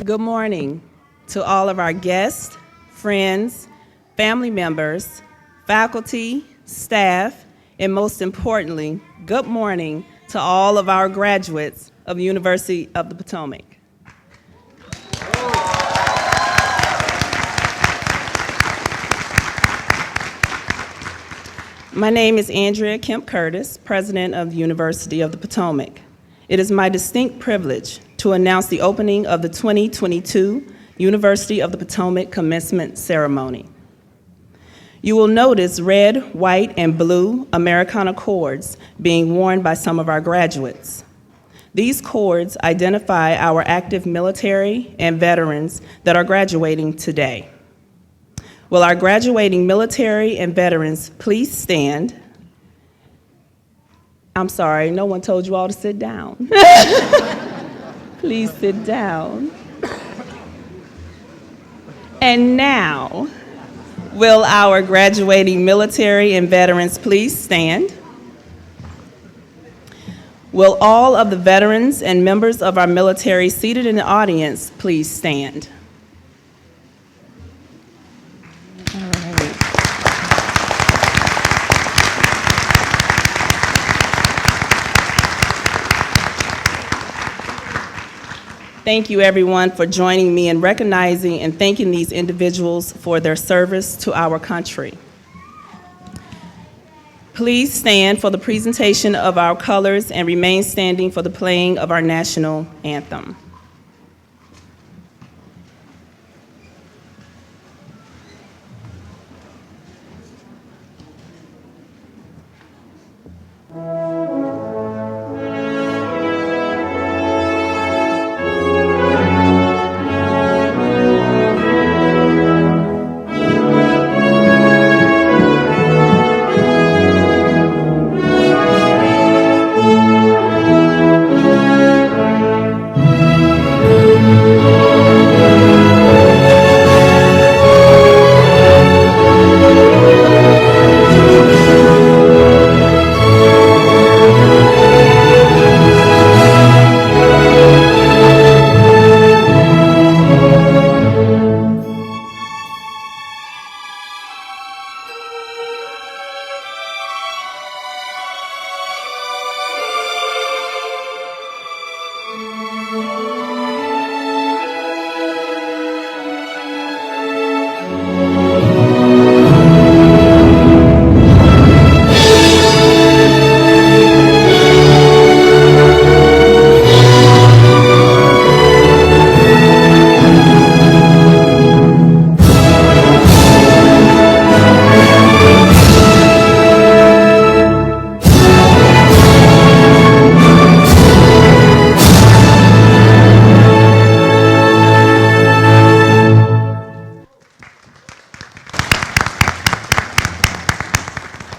Good morning to all of our guests, friends, family members, faculty, staff, and most importantly, good morning to all of our graduates of the University of the Potomac. My name is Andrea Kemp Curtis, President of the University of the Potomac. It is my distinct privilege to announce the opening of the 2022 University of the Potomac Commencement Ceremony. You will notice red, white, and blue Americana cords being worn by some of our graduates. These cords identify our active military and veterans that are graduating today. Will our graduating military and veterans please stand? I'm sorry, no one told you all to sit down. Please sit down. And now, will our graduating military and veterans please stand? Will all of the veterans and members of our military seated in the audience please stand? All right. Thank you, everyone, for joining me in recognizing and thanking these individuals for their service to our country. Please stand for the presentation of our colors and remain standing for the playing of our national anthem.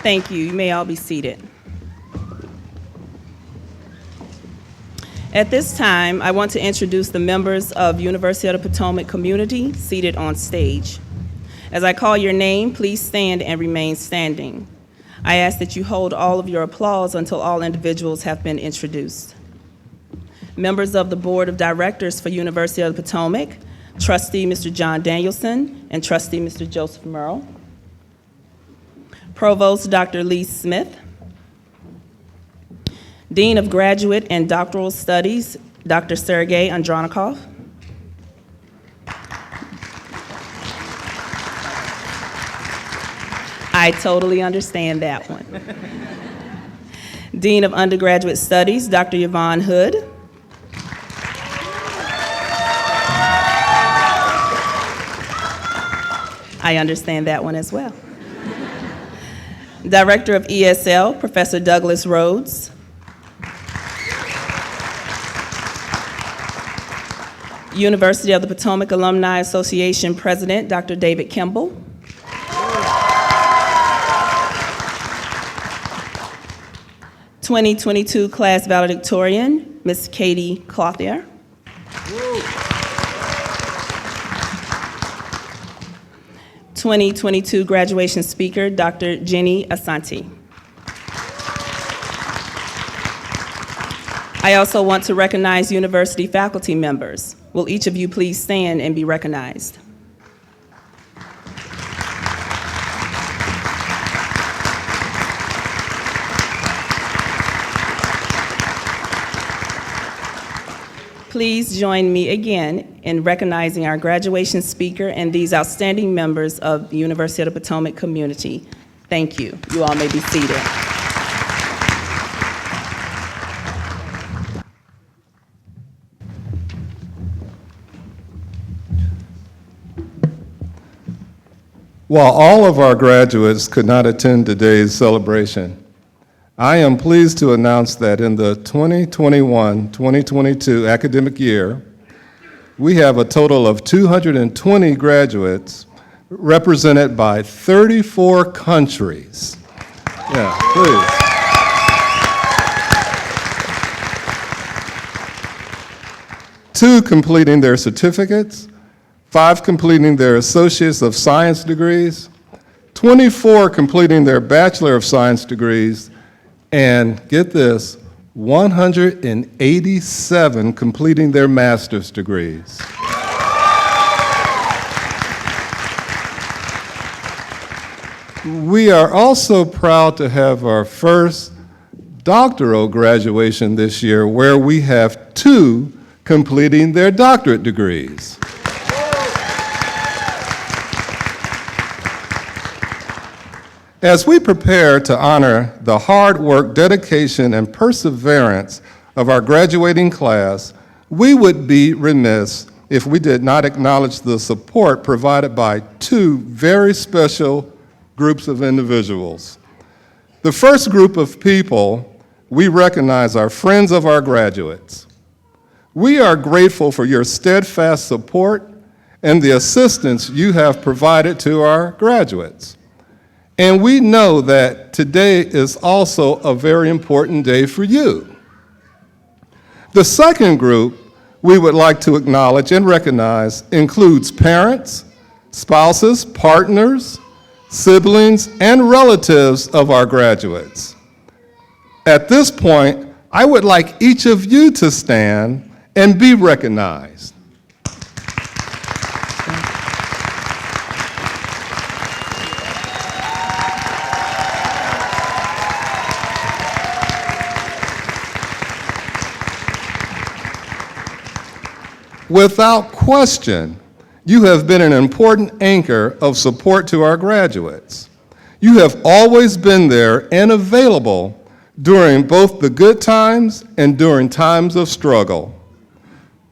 Thank you. You may all be seated. At this time, I want to introduce the members of University of the Potomac community seated on stage. As I call your name, please stand and remain standing. I ask that you hold all of your applause until all individuals have been introduced. Members of the Board of Directors for University of the Potomac, Trustee Mr. John Danielson and Trustee Mr. Joseph Merle. Provost Dr. Lee Smith, Dean of Graduate and Doctoral Studies, Dr. Sergey Andronikov, I totally understand that one. Dean of Undergraduate Studies, Dr. Yvonne Hood, I understand that one as well. Director of ESL, Professor Douglas Rhodes. University of the Potomac Alumni Association President, Dr. David Kimball. (2022) Class Valedictorian, Ms. Katie Clothier. 2022 graduation speaker, Dr. Jenny Asante. I also want to recognize university faculty members. Will each of you please stand and be recognized? Please join me again in recognizing our graduation speaker and these outstanding members of the University of the Potomac community. Thank you. You all may be seated. While all of our graduates could not attend today's celebration, I am pleased to announce that in the 2021-2022 academic year, we have a total of 220 graduates represented by 34 countries. Yeah, please. Two completing their certificates, 5 completing their Associates of Science degrees, 24 completing their Bachelor of Science degrees, and get this, 187 completing their master's degrees. We are also proud to have our first doctoral graduation this year, where we have 2 completing their doctorate degrees. As we prepare to honor the hard work, dedication, and perseverance of our graduating class, we would be remiss if we did not acknowledge the support provided by 2 very special groups of individuals. The first group of people we recognize are friends of our graduates. We are grateful for your steadfast support and the assistance you have provided to our graduates. And we know that today is also a very important day for you. The second group we would like to acknowledge and recognize includes parents, spouses, partners, siblings, and relatives of our graduates. At this point, I would like each of you to stand and be recognized. Without question, you have been an important anchor of support to our graduates. You have always been there and available during both the good times and during times of struggle.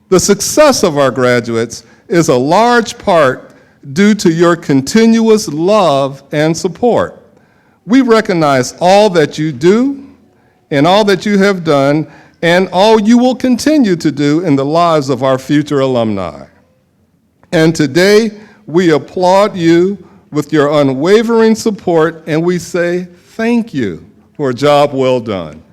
The success of our graduates is a large part due to your continuous love and support. We recognize all that you do and all that you have done and all you will continue to do in the lives of our future alumni. And today, we applaud you with your unwavering support, and we say thank you for a job well done.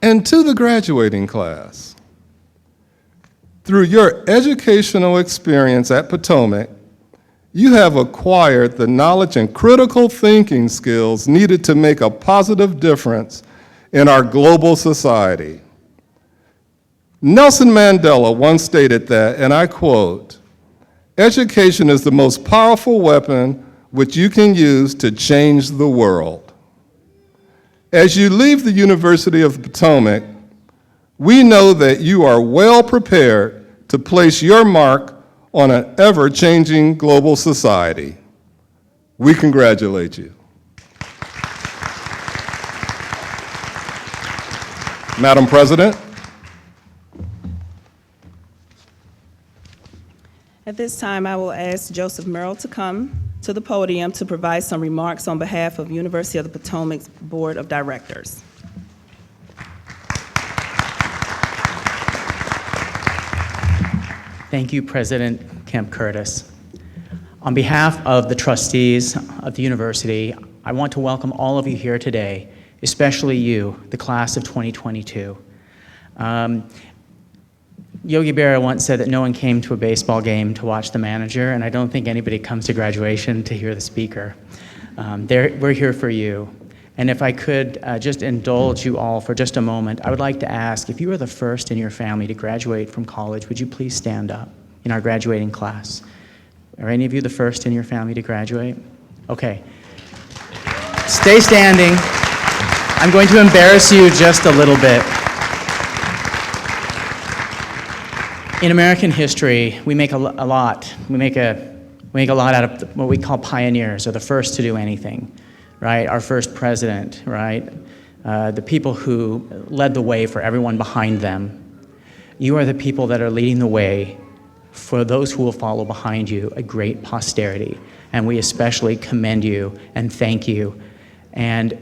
And to the graduating class, through your educational experience at Potomac, you have acquired the knowledge and critical thinking skills needed to make a positive difference in our global society. Nelson Mandela once stated that, and I quote, "Education is the most powerful weapon which you can use to change the world." As you leave the University of Potomac, we know that you are well prepared to place your mark on an ever-changing global society. We congratulate you. Madam President. At this time, I will ask Joseph Merrill to come to the podium to provide some remarks on behalf of University of the Potomac's Board of Directors. Thank you, President Kemp Curtis. On behalf of the trustees of the university, I want to welcome all of you here today, especially you, the class of 2022. Yogi Berra once said that no one came to a baseball game to watch the manager, and I don't think anybody comes to graduation to hear the speaker. We're here for you. And if I could just indulge you all for just a moment, I would like to ask, if you are the first in your family to graduate from college, would you please stand up in our graduating class? Are any of you the first in your family to graduate? Okay. Stay standing. I'm going to embarrass you just a little bit. In American history, we make a lot. We make a lot out of what we call pioneers, or the first to do anything, right? Our first president, right? The people who led the way for everyone behind them. You are the people that are leading the way for those who will follow behind you, a great posterity. And we especially commend you and thank you. And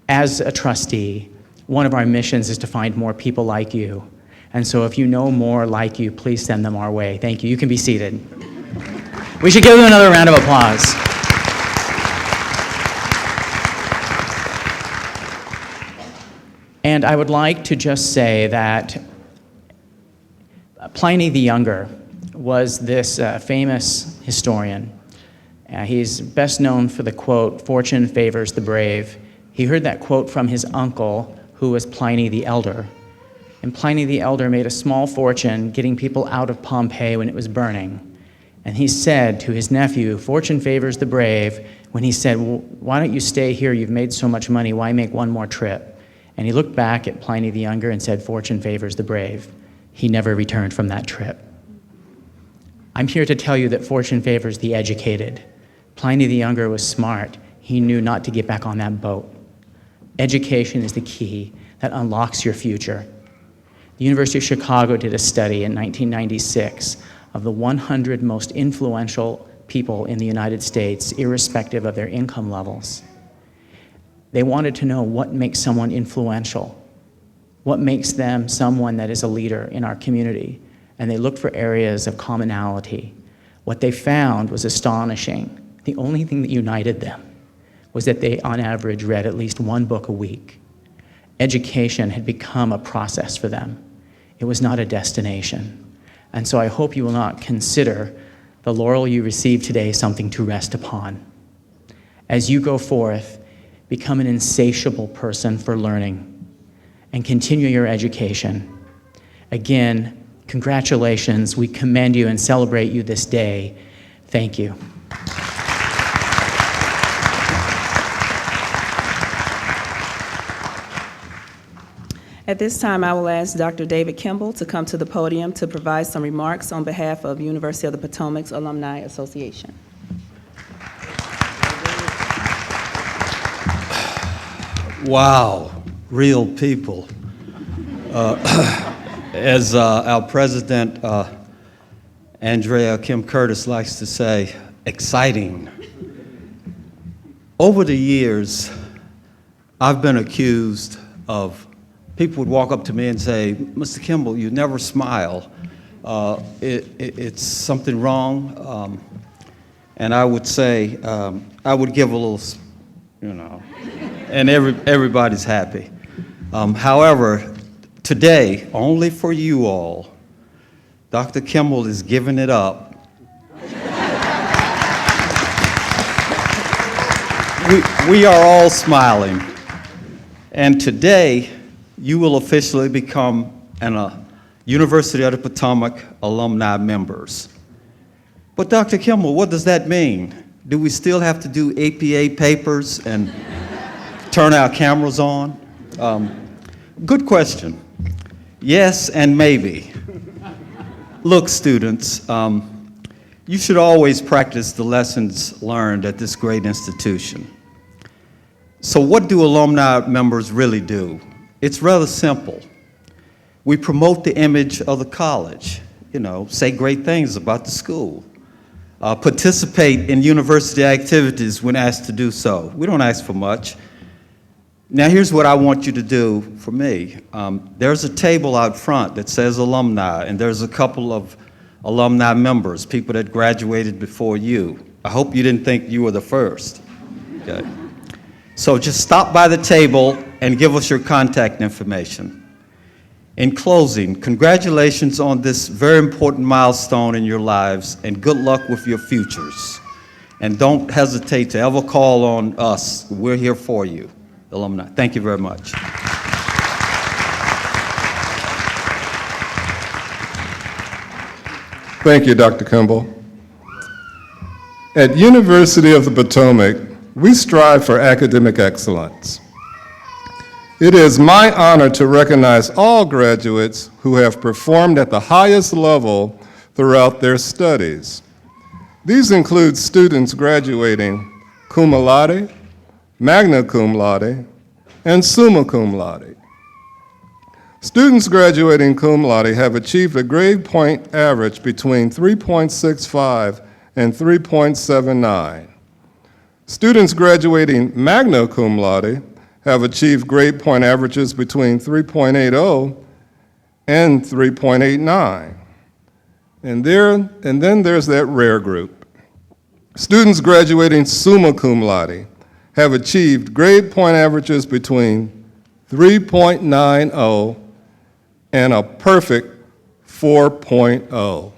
as a trustee, one of our missions is to find more people like you. And so if you know more like you, please send them our way. Thank you. You can be seated. We should give them another round of applause. And I would like to just say that Pliny the Younger was this famous historian. He's best known for the quote, "Fortune favors the brave." He heard that quote from his uncle, who was Pliny the Elder. And Pliny the Elder made a small fortune getting people out of Pompeii when it was burning. And he said to his nephew, "Fortune favors the brave," when he said, "Well, why don't you stay here? You've made so much money. Why make one more trip?" And he looked back at Pliny the Younger and said, "Fortune favors the brave." He never returned from that trip. I'm here to tell you that fortune favors the educated. Pliny the Younger was smart. He knew not to get back on that boat. Education is the key that unlocks your future. The University of Chicago did a study in 1996 of the 100 most influential people in the United States, irrespective of their income levels. They wanted to know what makes someone influential, what makes them someone that is a leader in our community, and they looked for areas of commonality. What they found was astonishing. The only thing that united them was that they, on average, read at least one book a week. Education had become a process for them. It was not a destination. And so I hope you will not consider the laurel you received today something to rest upon. As you go forth, become an insatiable person for learning and continue your education. Again, congratulations. We commend you and celebrate you this day. Thank you. At this time, I will ask Dr. David Kimball to come to the podium to provide some remarks on behalf of University of the Potomac's Alumni Association. Wow, real people. As our president, Andrea Kim Curtis, likes to say, exciting. Over the years, I've been accused of, people would walk up to me and say, "Mr. Kimball, you never smile. It's something wrong." And I would say, I would give a little, and everybody's happy. However, today, only for you all, Dr. Kimball is giving it up. We are all smiling. And today, you will officially become University of the Potomac alumni members. But Dr. Kimball, what does that mean? Do we still have to do APA papers and turn our cameras on? Good question. Yes and maybe. Look, students, you should always practice the lessons learned at this great institution. So what do alumni members really do? It's rather simple. We promote the image of the college, say great things about the school, participate in university activities when asked to do so. We don't ask for much. Now here's what I want you to do for me. There's a table out front that says alumni, and there's a couple of alumni members, people that graduated before you. I hope you didn't think you were the first. Okay. So just stop by the table and give us your contact information. In closing, congratulations on this very important milestone in your lives, and good luck with your futures. And don't hesitate to ever call on us. We're here for you. alumni. Thank you very much. Thank you, Dr. Kimball. At University of the Potomac, we strive for academic excellence. It is my honor to recognize all graduates who have performed at the highest level throughout their studies. These include students graduating cum laude, magna cum laude, and summa cum laude. Students graduating cum laude have achieved a grade point average between 3.65 and 3.79. Students graduating magna cum laude have achieved grade point averages between 3.80 and 3.89. And then there's that rare group. Students graduating summa cum laude have achieved grade point averages between 3.90 and a perfect 4.0.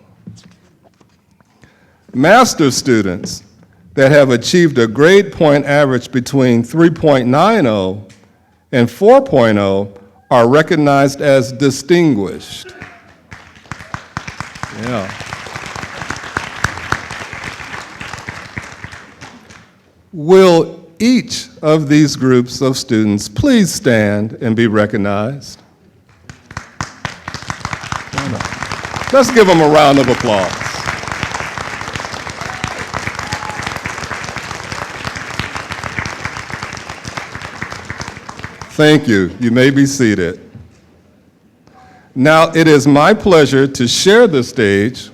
Master's students that have achieved a grade point average between 3.90 and 4.0 are recognized as distinguished. Yeah. Will each of these groups of students please stand and be recognized? Let's give them a round of applause. Thank you. You may be seated. Now, it is my pleasure to share the stage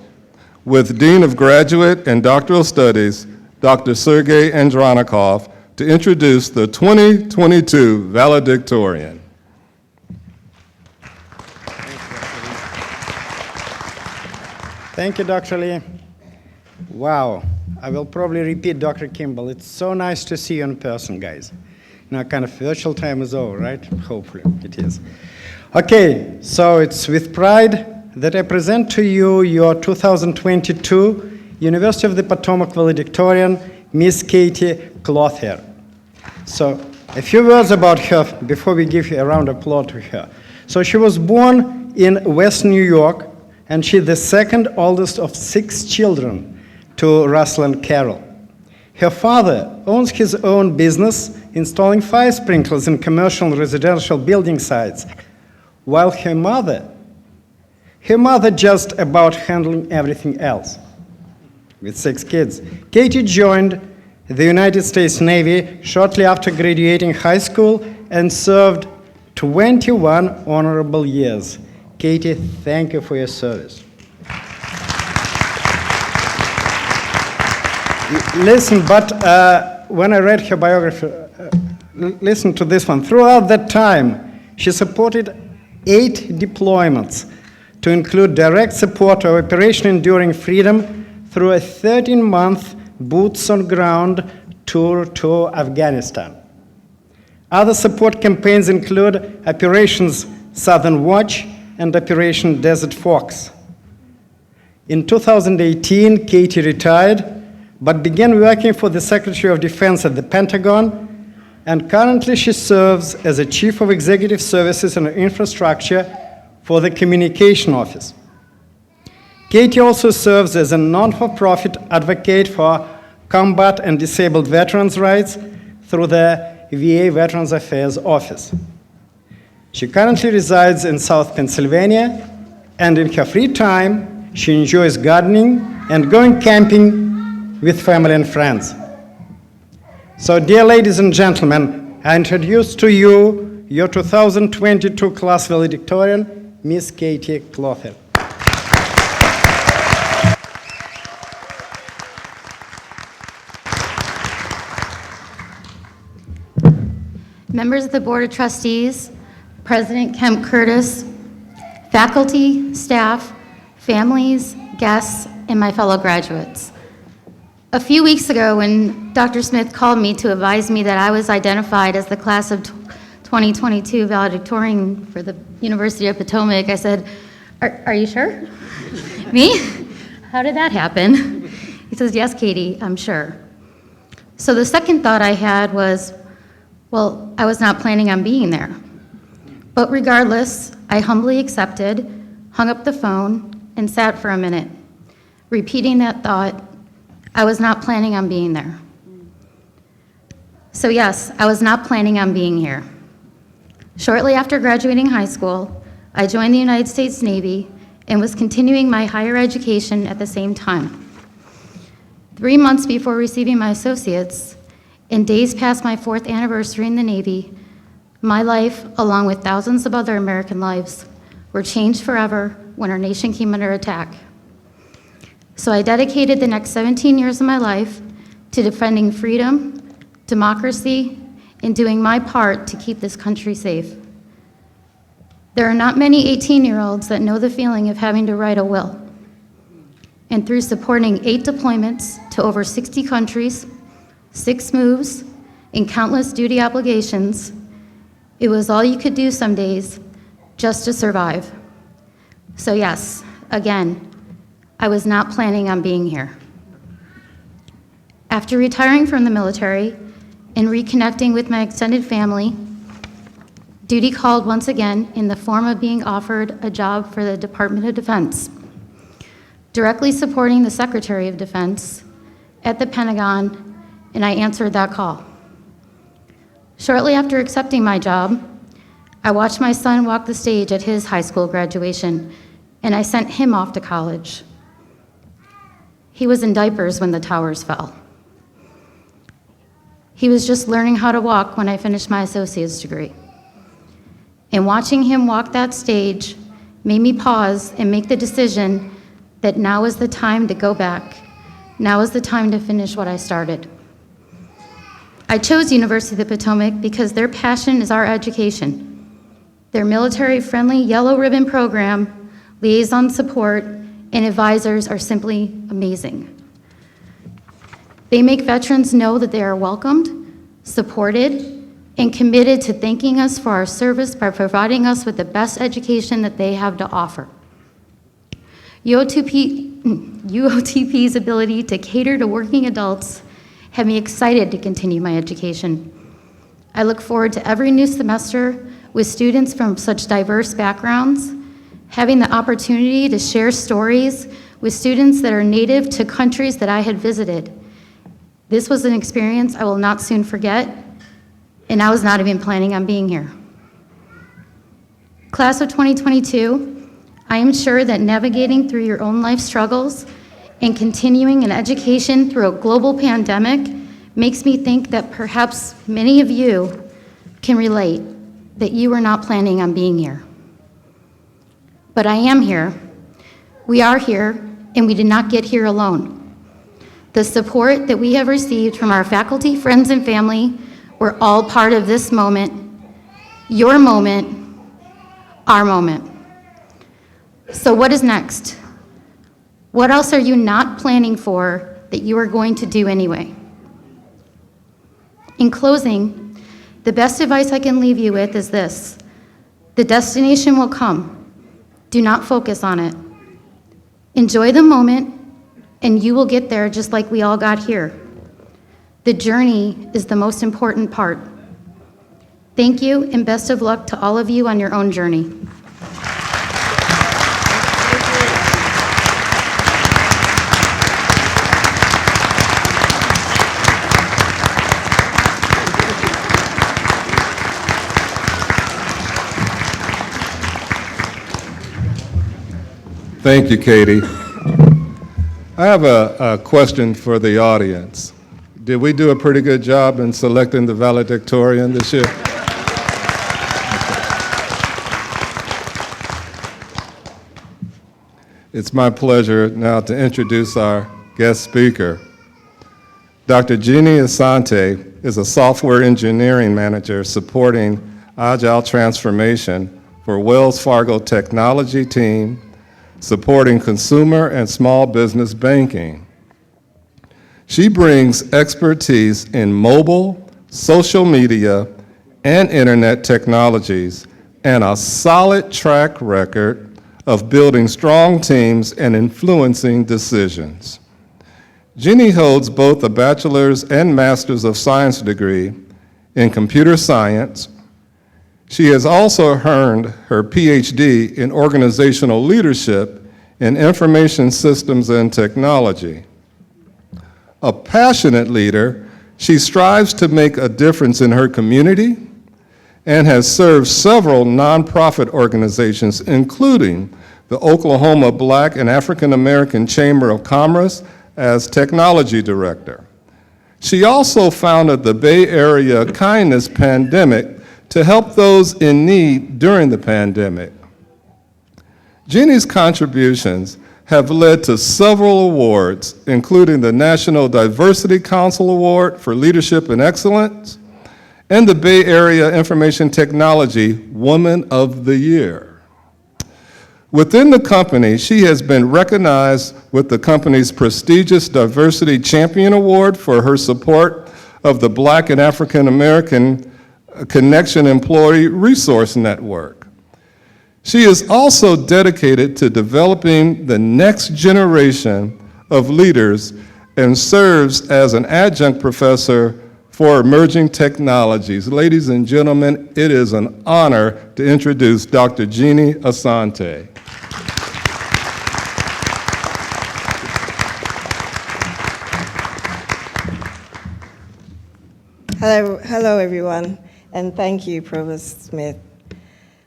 with Dean of Graduate and Doctoral Studies, Dr. Sergey Andronikov, to introduce the 2022 valedictorian. Thank you, Dr. Lee. Wow, I will probably repeat Dr. Kimball. It's so nice to see you in person, guys. Now, kind of virtual time is over, right? Hopefully it is. Okay, so it's with pride that I present to you your 2022 University of the Potomac valedictorian, Miss Katie Clothier. So a few words about her before we give a round of applause to her. So she was born in West New York, and she's the second oldest of 6 children to Russell and Carol. Her father owns his own business installing fire sprinklers in commercial and residential building sites, while her mother just about handling everything else. With 6 kids, Katie joined the United States Navy shortly after graduating high school and served 21 honorable years. Katie, thank you for your service. Listen, but when I read her biography, listen to this one. Throughout that time, she supported 8 deployments, to include direct support of Operation Enduring Freedom through a 13-month boots-on-ground tour to Afghanistan. Other support campaigns include Operations Southern Watch and Operation Desert Fox. In 2018, Katie retired, but began working for the Secretary of Defense at the Pentagon, and currently she serves as a Chief of Executive Services and Infrastructure for the Communication Office. Katie also serves as a non-for-profit advocate for combat and disabled veterans' rights through the VA Veterans Affairs Office. She currently resides in South Pennsylvania, and in her free time, she enjoys gardening and going camping with family and friends. So, dear ladies and gentlemen, I introduce to you your 2022 class valedictorian, Miss Katie Clothier. Members of the Board of Trustees, President Kemp Curtis, faculty, staff, families, guests, and my fellow graduates. A few weeks ago, when Dr. Smith called me to advise me that I was identified as the class of 2022 valedictorian for the University of Potomac, I said, are you sure? Me? How did that happen? He says, yes, Katie, I'm sure. So the second thought I had was, Well, I was not planning on being there. But regardless, I humbly accepted, hung up the phone, and sat for a minute, repeating that thought, I was not planning on being there. So yes, I was not planning on being here. Shortly after graduating high school, I joined the United States Navy and was continuing my higher education at the same time. 3 months before receiving my associates, and days past my 4th anniversary in the Navy, my life, along with thousands of other American lives, were changed forever when our nation came under attack. So I dedicated the next 17 years of my life to defending freedom, democracy, and doing my part to keep this country safe. There are not many 18-year-olds that know the feeling of having to write a will. And through supporting 8 deployments to over 60 countries, 6 moves, and countless duty obligations, it was all you could do some days just to survive. So yes, again, I was not planning on being here. After retiring from the military and reconnecting with my extended family, duty called once again in the form of being offered a job for the Department of Defense, directly supporting the Secretary of Defense at the Pentagon, and I answered that call. Shortly after accepting my job, I watched my son walk the stage at his high school graduation, and I sent him off to college. He was in diapers when the towers fell. He was just learning how to walk when I finished my associate's degree. And watching him walk that stage made me pause and make the decision that now is the time to go back. Now is the time to finish what I started. I chose University of the Potomac because their passion is our education. Their military-friendly yellow ribbon program, liaison support, and advisors are simply amazing. They make veterans know that they are welcomed, supported, and committed to thanking us for our service by providing us with the best education that they have to offer. UOTP's ability to cater to working adults have me excited to continue my education. I look forward to every new semester with students from such diverse backgrounds, having the opportunity to share stories with students that are native to countries that I had visited. This was an experience I will not soon forget, and I was not even planning on being here. Class of 2022, I am sure that navigating through your own life struggles and continuing an education through a global pandemic makes me think that perhaps many of you can relate that you were not planning on being here. But I am here, we are here, and we did not get here alone. The support that we have received from our faculty, friends, and family were all part of this moment, your moment, our moment. So what is next? What else are you not planning for that you are going to do anyway? In closing, the best advice I can leave you with is this: the destination will come. Do not focus on it. Enjoy the moment, and you will get there just like we all got here. The journey is the most important part. Thank you, and best of luck to all of you on your own journey. Thank you, Katie. I have a question for the audience. Did we do a pretty good job in selecting the valedictorian this year? It's my pleasure now to introduce our guest speaker. Dr. Jeannie Asante is a software engineering manager supporting agile transformation for Wells Fargo technology team, supporting consumer and small business banking. She brings expertise in mobile, social media, and internet technologies, and a solid track record of building strong teams and influencing decisions. Jeannie holds both a bachelor's and master's of science degree in computer science. She has also earned her PhD in organizational leadership in information systems and technology. A passionate leader, she strives to make a difference in her community and has served several nonprofit organizations, including the Oklahoma Black and African American Chamber of Commerce as technology director. She also founded the Bay Area Kindness Pandemic to help those in need during the pandemic. Jeannie's contributions have led to several awards, including the National Diversity Council Award for Leadership and Excellence and the Bay Area Information Technology Woman of the Year. Within the company, she has been recognized with the company's prestigious Diversity Champion Award for her support of the Black and African American Connection Employee Resource Network. She is also dedicated to developing the next generation of leaders and serves as an adjunct professor for emerging technologies. Ladies and gentlemen, it is an honor to introduce Dr. Jeannie Asante. Hello everyone, and thank you, Provost Smith.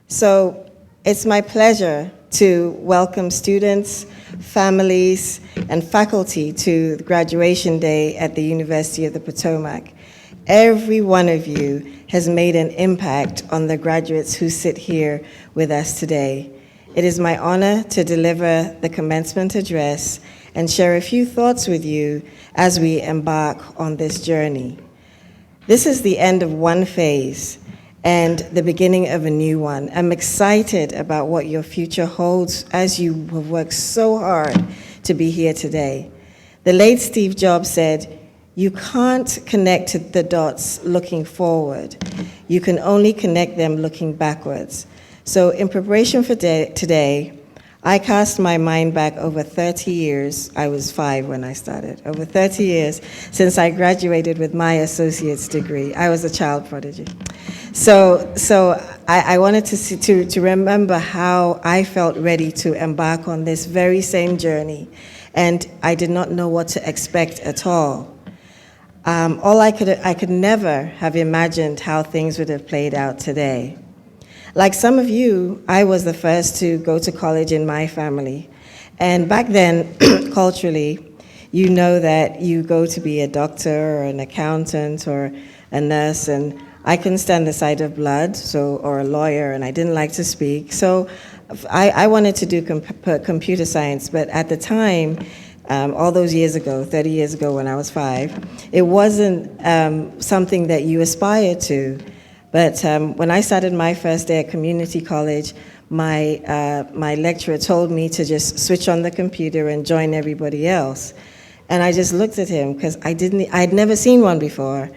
So it's my pleasure to welcome students, families, and faculty to the graduation day at the University of the Potomac. Every one of you has made an impact on the graduates who sit here with us today. It is my honor to deliver the commencement address and share a few thoughts with you as we embark on this journey. This is the end of one phase and the beginning of a new one. I'm excited about what your future holds as you have worked so hard to be here today. The late Steve Jobs said, "You can't connect the dots looking forward. You can only connect them looking backwards." So in preparation for today, I cast my mind back over 30 years. I was 5 when I started. Over 30 years since I graduated with my associate's degree. I was a child prodigy. So I wanted to remember how I felt ready to embark on this very same journey, and I did not know what to expect at all. I could never have imagined how things would have played out today. Like some of you, I was the first to go to college in my family. And back then, culturally, you know that you go to be a doctor or an accountant or a nurse, and I couldn't stand the sight of blood, or a lawyer, and I didn't like to speak. So I wanted to do computer science, but at the time, all those years ago, 30 years ago when I was 5, it wasn't something that you aspired to. But when I started my first day at community college, my lecturer told me to just switch on the computer and join everybody else. And I just looked at him because I'd never seen one before.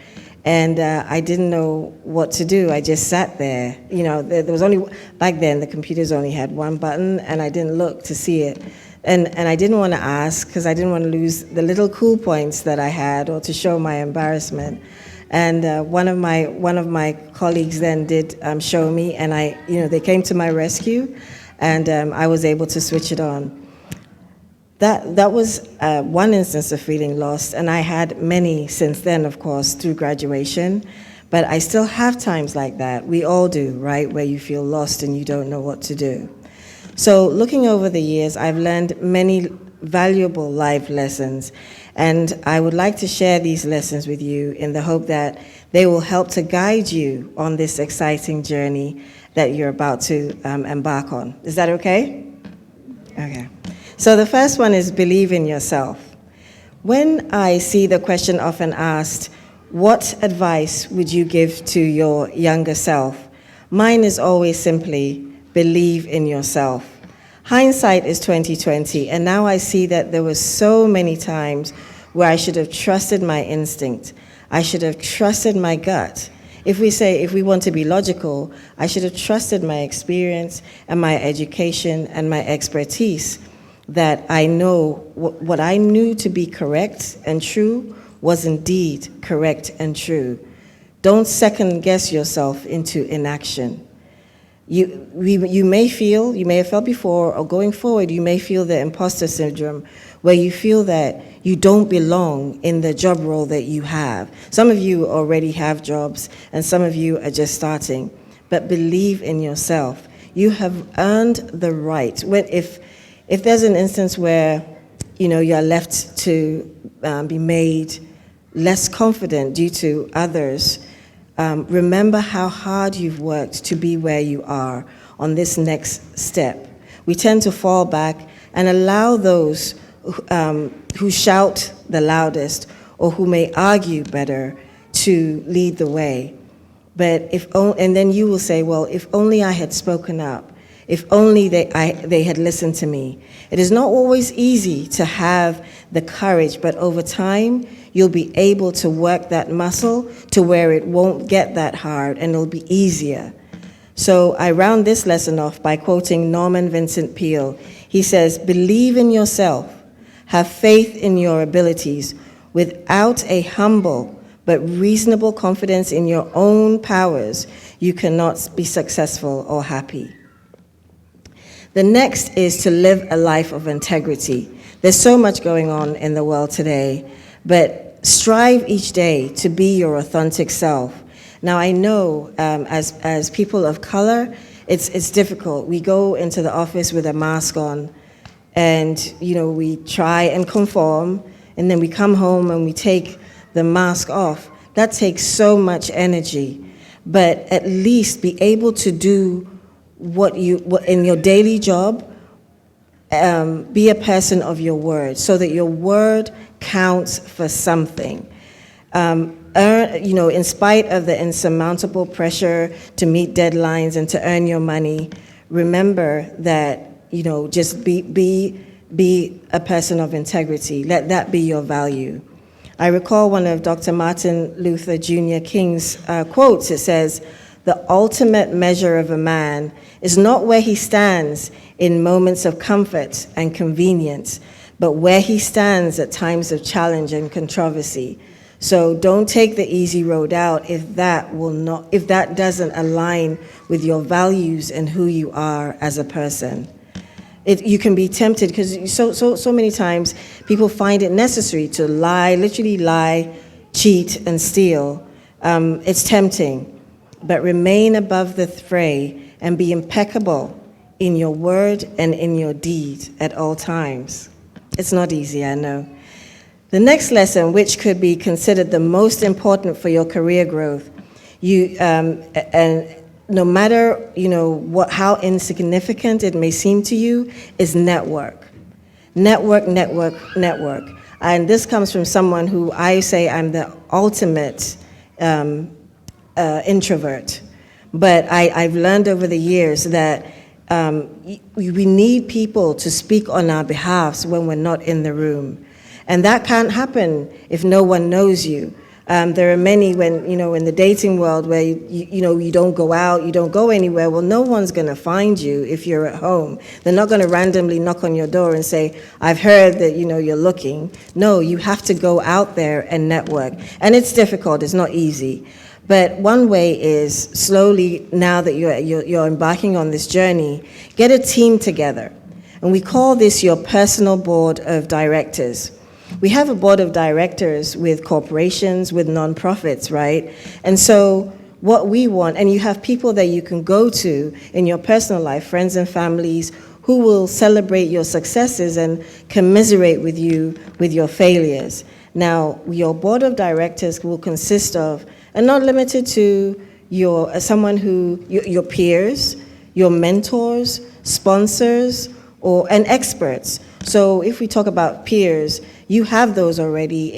And I didn't know what to do. I just sat there. You know, there was only, back then the computers only had one button, and I didn't look to see it. And I didn't want to ask because I didn't want to lose the little cool points that I had or to show my embarrassment. And one of my colleagues then did show me, and they came to my rescue, and I was able to switch it on. That was one instance of feeling lost, and I had many since then, of course, through graduation. But I still have times like that. We all do, right, where you feel lost and you don't know what to do. So looking over the years, I've learned many valuable life lessons, and I would like to share these lessons with you in the hope that they will help to guide you on this exciting journey that you're about to embark on. Is that okay? Okay. So the first one is believe in yourself. When I see the question often asked, what advice would you give to your younger self? Mine is always simply believe in yourself. Hindsight is 20/20, and now I see that there were so many times where I should have trusted my instinct. I should have trusted my gut. If we want to be logical, I should have trusted my experience and my education and my expertise, that I know what I knew to be correct and true was indeed correct and true. Don't second guess yourself into inaction. You may have felt before, or going forward, you may feel the imposter syndrome, where you feel that you don't belong in the job role that you have. Some of you already have jobs, and some of you are just starting. But believe in yourself. You have earned the right. If there's an instance where you're left to be made less confident due to others, remember how hard you've worked to be where you are on this next step. We tend to fall back and allow those who shout the loudest or who may argue better to lead the way. But and then you will say, well, if only I had spoken up, if only they had listened to me. It is not always easy to have the courage, but over time, you'll be able to work that muscle to where it won't get that hard and it'll be easier. So I round this lesson off by quoting Norman Vincent Peale. He says, "Believe in yourself, have faith in your abilities. Without a humble but reasonable confidence in your own powers, you cannot be successful or happy." The next is to live a life of integrity. There's so much going on in the world today, but strive each day to be your authentic self. Now, I know as people of color, it's difficult. We go into the office with a mask on, and we try and conform, and then we come home and we take the mask off. That takes so much energy, but at least be able to do what in your daily job. Be a person of your word, so that your word counts for something. In spite of the insurmountable pressure to meet deadlines and to earn your money, remember that just be a person of integrity. Let that be your value. I recall one of Dr. Martin Luther Jr. King's quotes. It says, "The ultimate measure of a man is not where he stands in moments of comfort and convenience, but where he stands at times of challenge and controversy." So don't take the easy road out if that doesn't align with your values and who you are as a person. You can be tempted because so many times people find it necessary to literally lie, cheat, and steal. It's tempting, but remain above the fray and be impeccable in your word and in your deed at all times. It's not easy, I know. The next lesson, which could be considered the most important for your career growth, and no matter how insignificant it may seem to you, is network. Network. And this comes from someone who I say I'm the ultimate introvert. But I've learned over the years that we need people to speak on our behalf when we're not in the room. And that can't happen if no one knows you. There are many in the dating world where you don't go out, you don't go anywhere. Well, no one's going to find you if you're at home. They're not going to randomly knock on your door and say, "I've heard that you're looking." No, you have to go out there and network. And it's difficult, it's not easy. But one way is slowly, now that you're embarking on this journey, get a team together. And we call this your personal board of directors. We have a board of directors with corporations, with nonprofits, right? And so what we want, and you have people that you can go to in your personal life, friends and families, who will celebrate your successes and commiserate with you with your failures. Now, your board of directors will consist of, and not limited to, your peers, your mentors, sponsors, and experts. So if we talk about peers, you have those already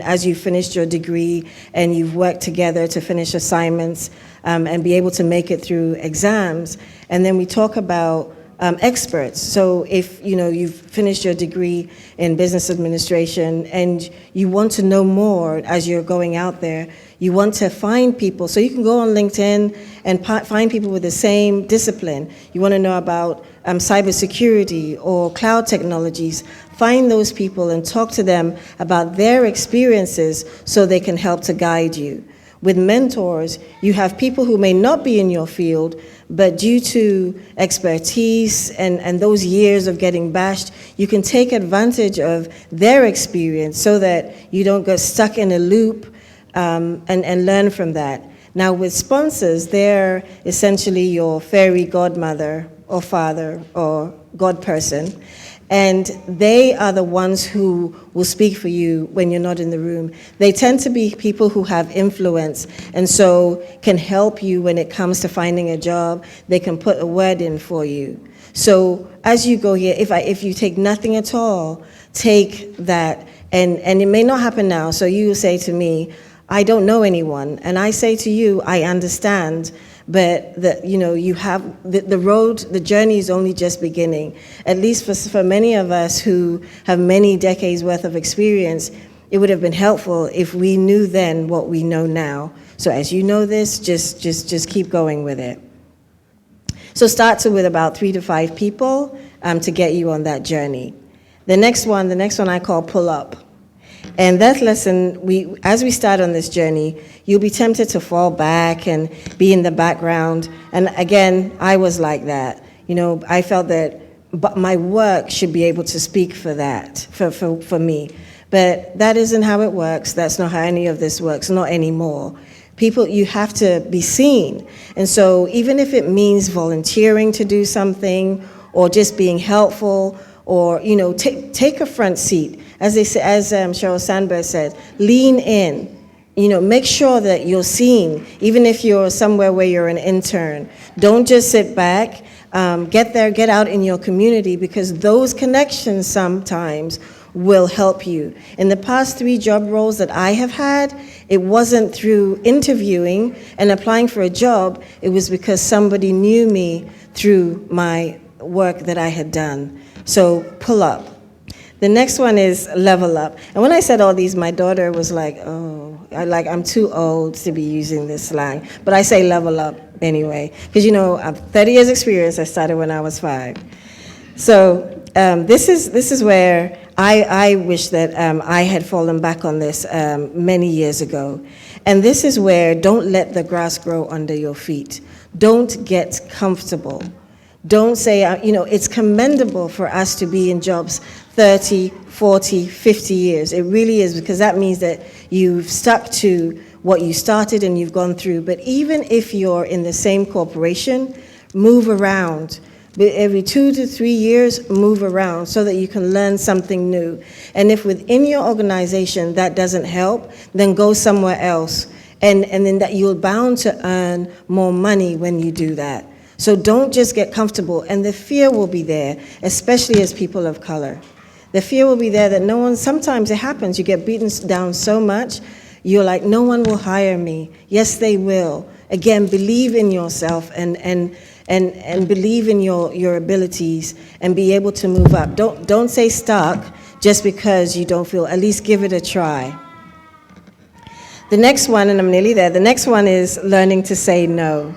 as you finished your degree and you've worked together to finish assignments and be able to make it through exams. And then we talk about experts. So if you've finished your degree in business administration and you want to know more as you're going out there, you want to find people. So you can go on LinkedIn and find people with the same discipline. You want to know about cybersecurity or cloud technologies. Find those people and talk to them about their experiences so they can help to guide you. With mentors, you have people who may not be in your field, but due to expertise and those years of getting bashed, you can take advantage of their experience so that you don't get stuck in a loop, and learn from that. Now with sponsors, they're essentially your fairy godmother or father or god person, and they are the ones who will speak for you when you're not in the room. They tend to be people who have influence and so can help you when it comes to finding a job. They can put a word in for you. So as you go here, if you take nothing at all, take that, and it may not happen now, so you say to me, I don't know anyone, and I say to you, I understand, but you have the road, the journey is only just beginning. At least for many of us who have many decades worth of experience, it would have been helpful if we knew then what we know now. So as you know this, just keep going with it. So start with about 3 to 5 people to get you on that journey. The next one I call pull up. And that lesson, as we start on this journey, you'll be tempted to fall back and be in the background. And again, I was like that. I felt that my work should be able to speak for that, for me. But that isn't how it works. That's not how any of this works, not anymore. People, you have to be seen. And so even if it means volunteering to do something or just being helpful or, take a front seat. As they say, as Sheryl Sandberg said, lean in. Make sure that you're seen, even if you're somewhere where you're an intern. Don't just sit back. Get out in your community, because those connections sometimes will help you. In the past 3 job roles that I have had, it wasn't through interviewing and applying for a job. It was because somebody knew me through my work that I had done. So pull up. The next one is level up. And when I said all these, my daughter was like, I'm too old to be using this slang. But I say level up anyway. Because, I've 30 years experience. I started when I was 5. So this is where I wish that I had fallen back on this many years ago. And this is where don't let the grass grow under your feet. Don't get comfortable. Don't say, it's commendable for us to be in jobs 30, 40, 50 years. It really is, because that means that you've stuck to what you started and you've gone through. But even if you're in the same corporation, move around. Every 2 to 3 years, move around so that you can learn something new. And if within your organization that doesn't help, then go somewhere else. And then that you're bound to earn more money when you do that. So don't just get comfortable, and the fear will be there, especially as people of color. The fear will be there that sometimes it happens, you get beaten down so much, you're like, no one will hire me. Yes, they will. Again, believe in yourself and believe in your abilities and be able to move up. Don't say stuck just because you don't feel, at least give it a try. The next one, and I'm nearly there, the next one is learning to say no.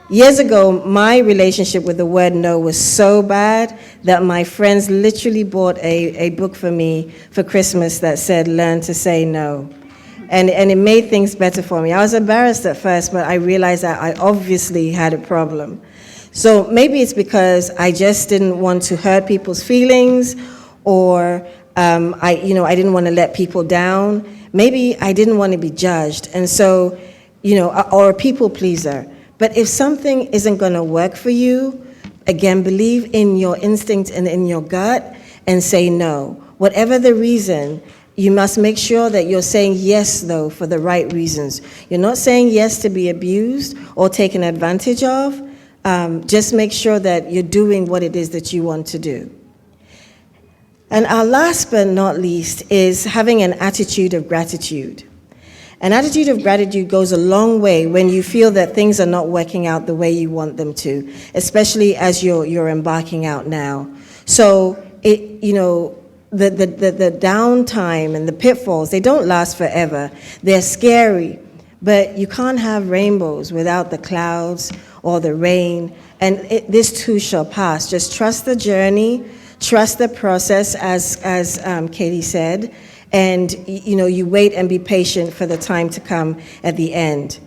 Years ago, my relationship with the word no was so bad that my friends literally bought a book for me for Christmas that said, Learn to Say No. And it made things better for me. I was embarrassed at first, but I realized that I obviously had a problem. So maybe it's because I just didn't want to hurt people's feelings, or I didn't want to let people down. Maybe I didn't want to be judged, and so, or a people pleaser. But if something isn't going to work for you, again, believe in your instinct and in your gut and say no. Whatever the reason, you must make sure that you're saying yes, though, for the right reasons. You're not saying yes to be abused or taken advantage of. Just make sure that you're doing what it is that you want to do. And our last but not least is having an attitude of gratitude. An attitude of gratitude goes a long way when you feel that things are not working out the way you want them to, especially as you're embarking out now. So, the downtime and the pitfalls, they don't last forever. They're scary, but you can't have rainbows without the clouds or the rain, and this too shall pass. Just trust the journey, trust the process, as Katie said, and you wait and be patient for the time to come at the end.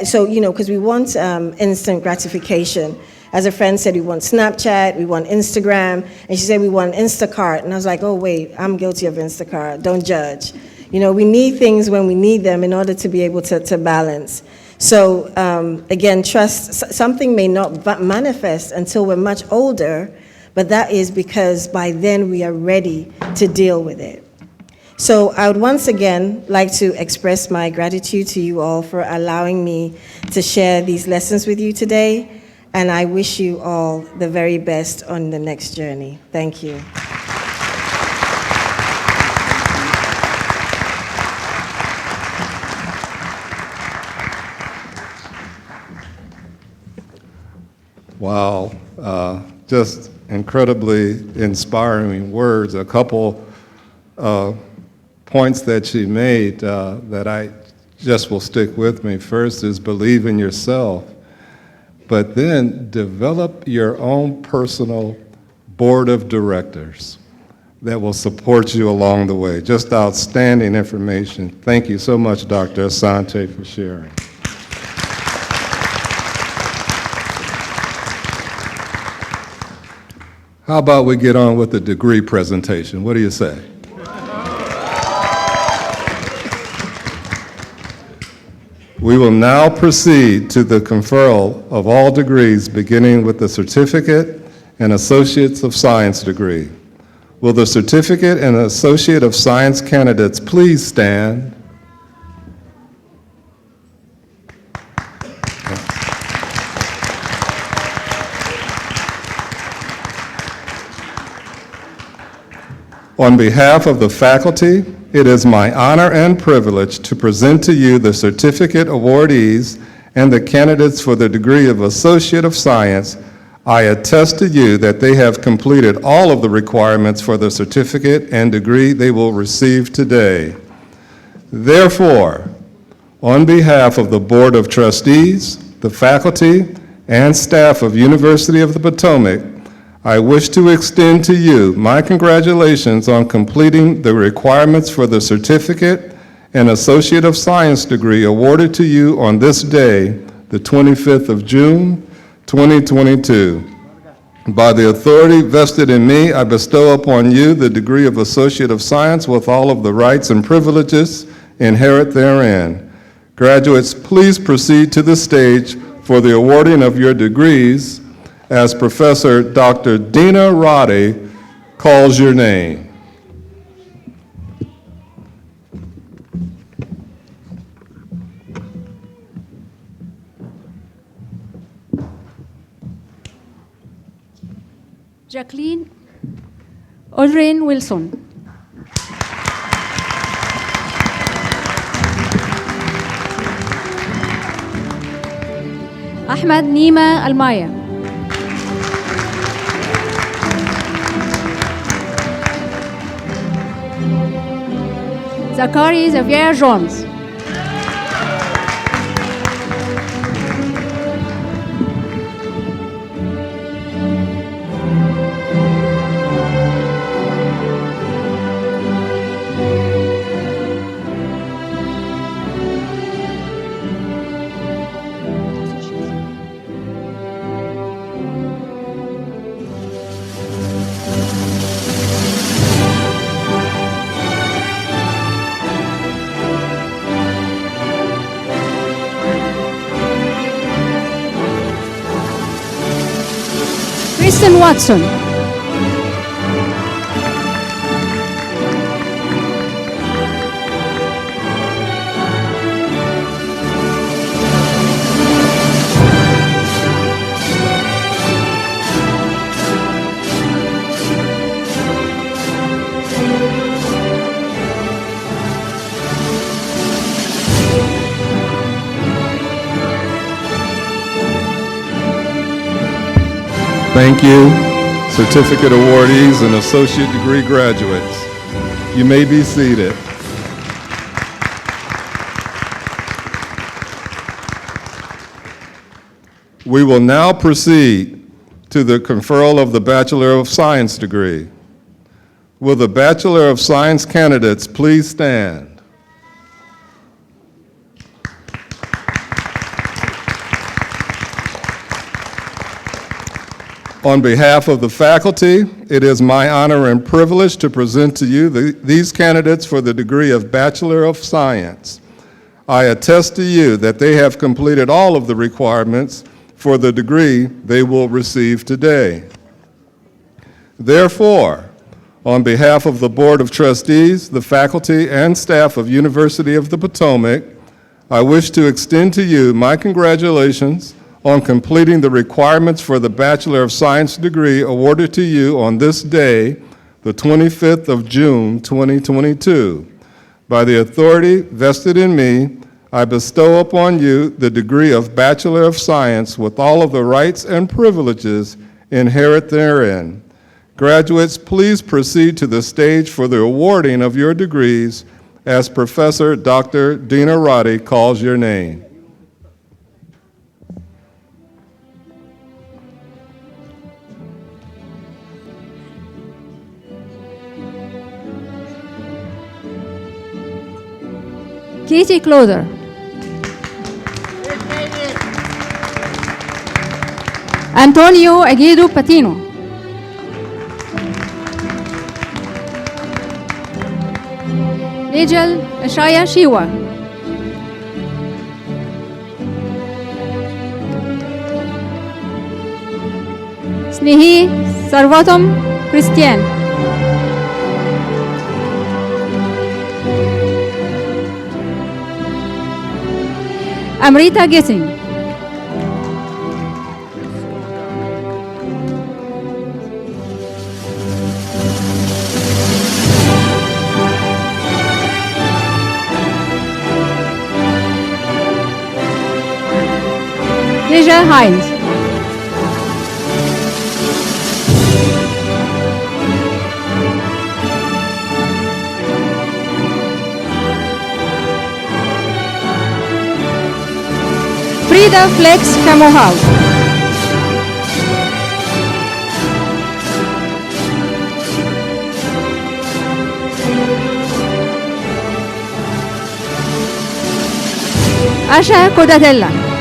So, because we want instant gratification. As a friend said, we want Snapchat, we want Instagram, and she said we want Instacart. And I was like, oh, wait, I'm guilty of Instacart, don't judge. We need things when we need them in order to be able to balance. So, again, trust, something may not manifest until we're much older, but that is because by then we are ready to deal with it. So I would once again like to express my gratitude to you all for allowing me to share these lessons with you today. And I wish you all the very best on the next journey. Thank you. Wow, just incredibly inspiring words. A couple points that she made that I just will stick with me. First is believe in yourself, but then develop your own personal board of directors that will support you along the way. Just outstanding information. Thank you so much, Dr. Asante, for sharing. How about we get on with the degree presentation? What do you say? We will now proceed to the conferral of all degrees, beginning with the Certificate and Associates of Science degree. Will the Certificate and Associate of Science candidates please stand? On behalf of the faculty, it is my honor and privilege to present to you the certificate awardees and the candidates for the degree of Associate of Science. I attest to you that they have completed all of the requirements for the certificate and degree they will receive today. Therefore, on behalf of the Board of Trustees, the faculty, and staff of University of the Potomac, I wish to extend to you my congratulations on completing the requirements for the Certificate and Associate of Science degree awarded to you on this day, the 25th of June, 2022. By the authority vested in me, I bestow upon you the degree of Associate of Science with all of the rights and privileges inherent therein. Graduates, please proceed to the stage for the awarding of your degrees as Professor Dr. Dina Roddy calls your name. Jacqueline Audrey Wilson. Ahmed Nima Almaya. Zachary Xavier Jones. Kristen Watson. Thank you, certificate awardees and associate degree graduates. You may be seated. We will now proceed to the conferral of the Bachelor of Science degree. Will the Bachelor of Science candidates please stand? On behalf of the faculty, it is my honor and privilege to present to you these candidates for the degree of Bachelor of Science. I attest to you that they have completed all of the requirements for the degree they will receive today. Therefore, on behalf of the Board of Trustees, the faculty, and staff of University of the Potomac, I wish to extend to you my congratulations on completing the requirements for the Bachelor of Science degree awarded to you on this day, the 25th of June, 2022. By the authority vested in me, I bestow upon you the degree of Bachelor of Science with all of the rights and privileges inherent therein. Graduates, please proceed to the stage for the awarding of your degrees as Professor Dr. Dina Roddy calls your name. Katie Clother. Antonio Aguido Patino. Nigel Ashaya Shiwa. Snehi Sarvatam Christian. Amrita Gissing. Deja Hines. Frida Flex Camohal. Asha Codatella.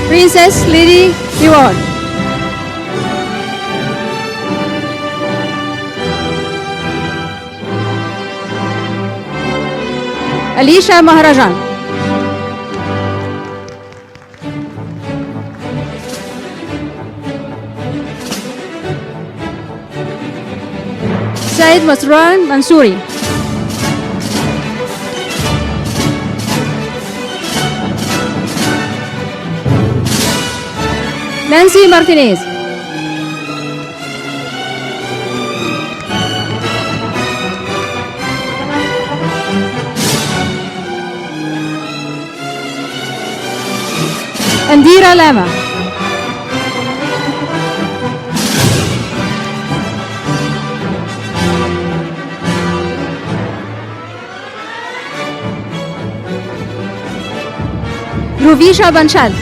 Princess Lily Reward. Alicia Maharajan. Said Masroor Mansouri. Nancy Martinez. Andira Lama. Ruvisha Banchal.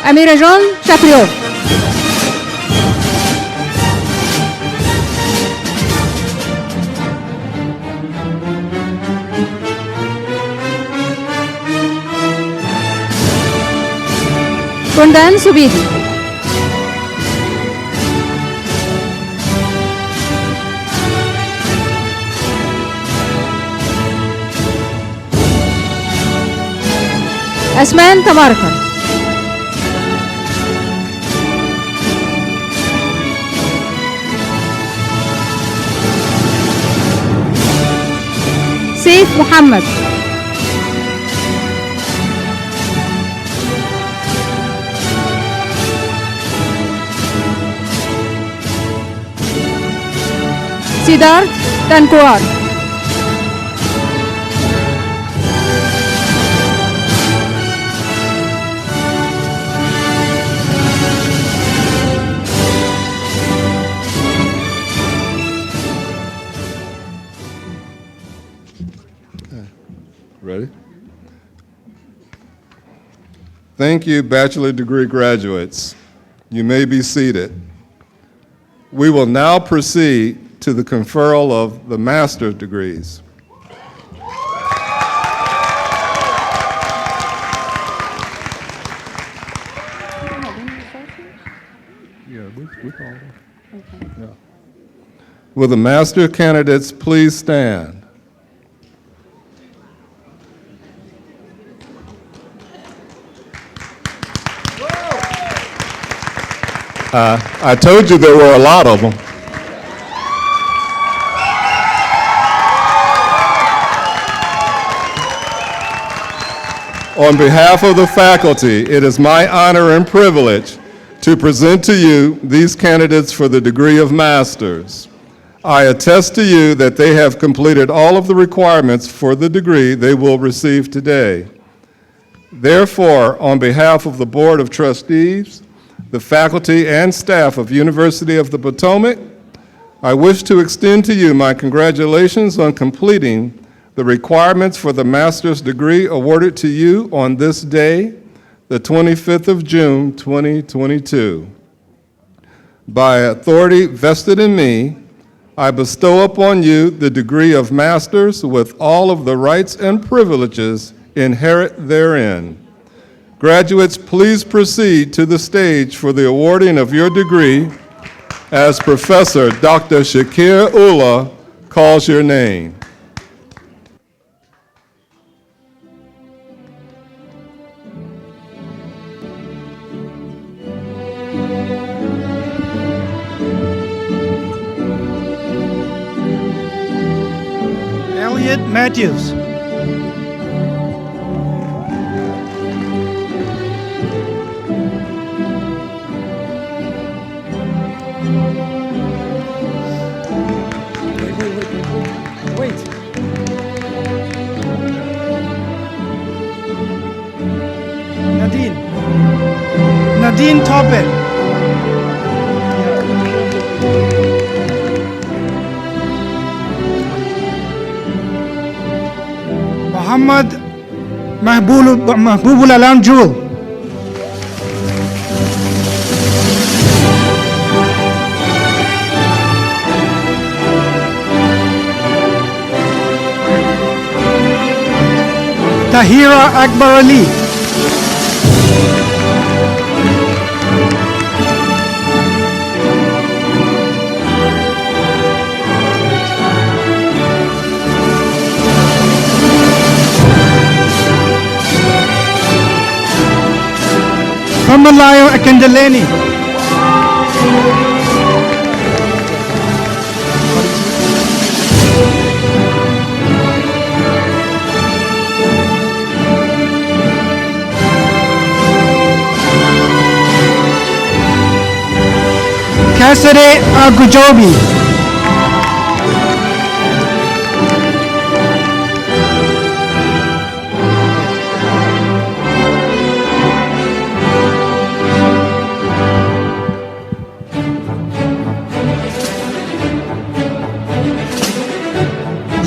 Amirajon Chapriot. Kundan Subidi. Asman Tamarkar. Saif Muhammad. Siddharth Tankuar. Thank you, bachelor degree graduates. You may be seated. We will now proceed to the conferral of the master's degrees. Will the master candidates please stand? I told you there were a lot of them. On behalf of the faculty, it is my honor and privilege to present to you these candidates for the degree of master's. I attest to you that they have completed all of the requirements for the degree they will receive today. Therefore, on behalf of the Board of Trustees, the faculty and staff of University of the Potomac, I wish to extend to you my congratulations on completing the requirements for the master's degree awarded to you on this day, the 25th of June, 2022. By authority vested in me, I bestow upon you the degree of master's with all of the rights and privileges inherent therein. Graduates, please proceed to the stage for the awarding of your degree as Professor Dr. Shakir Ullah calls your name. Elliot Matthews. Nadine Toppin. Muhammad Mahbubul Alam Jewel. Tahira Akbar Ali. Kamalayo Akandeleni. Cassidy Agujobi.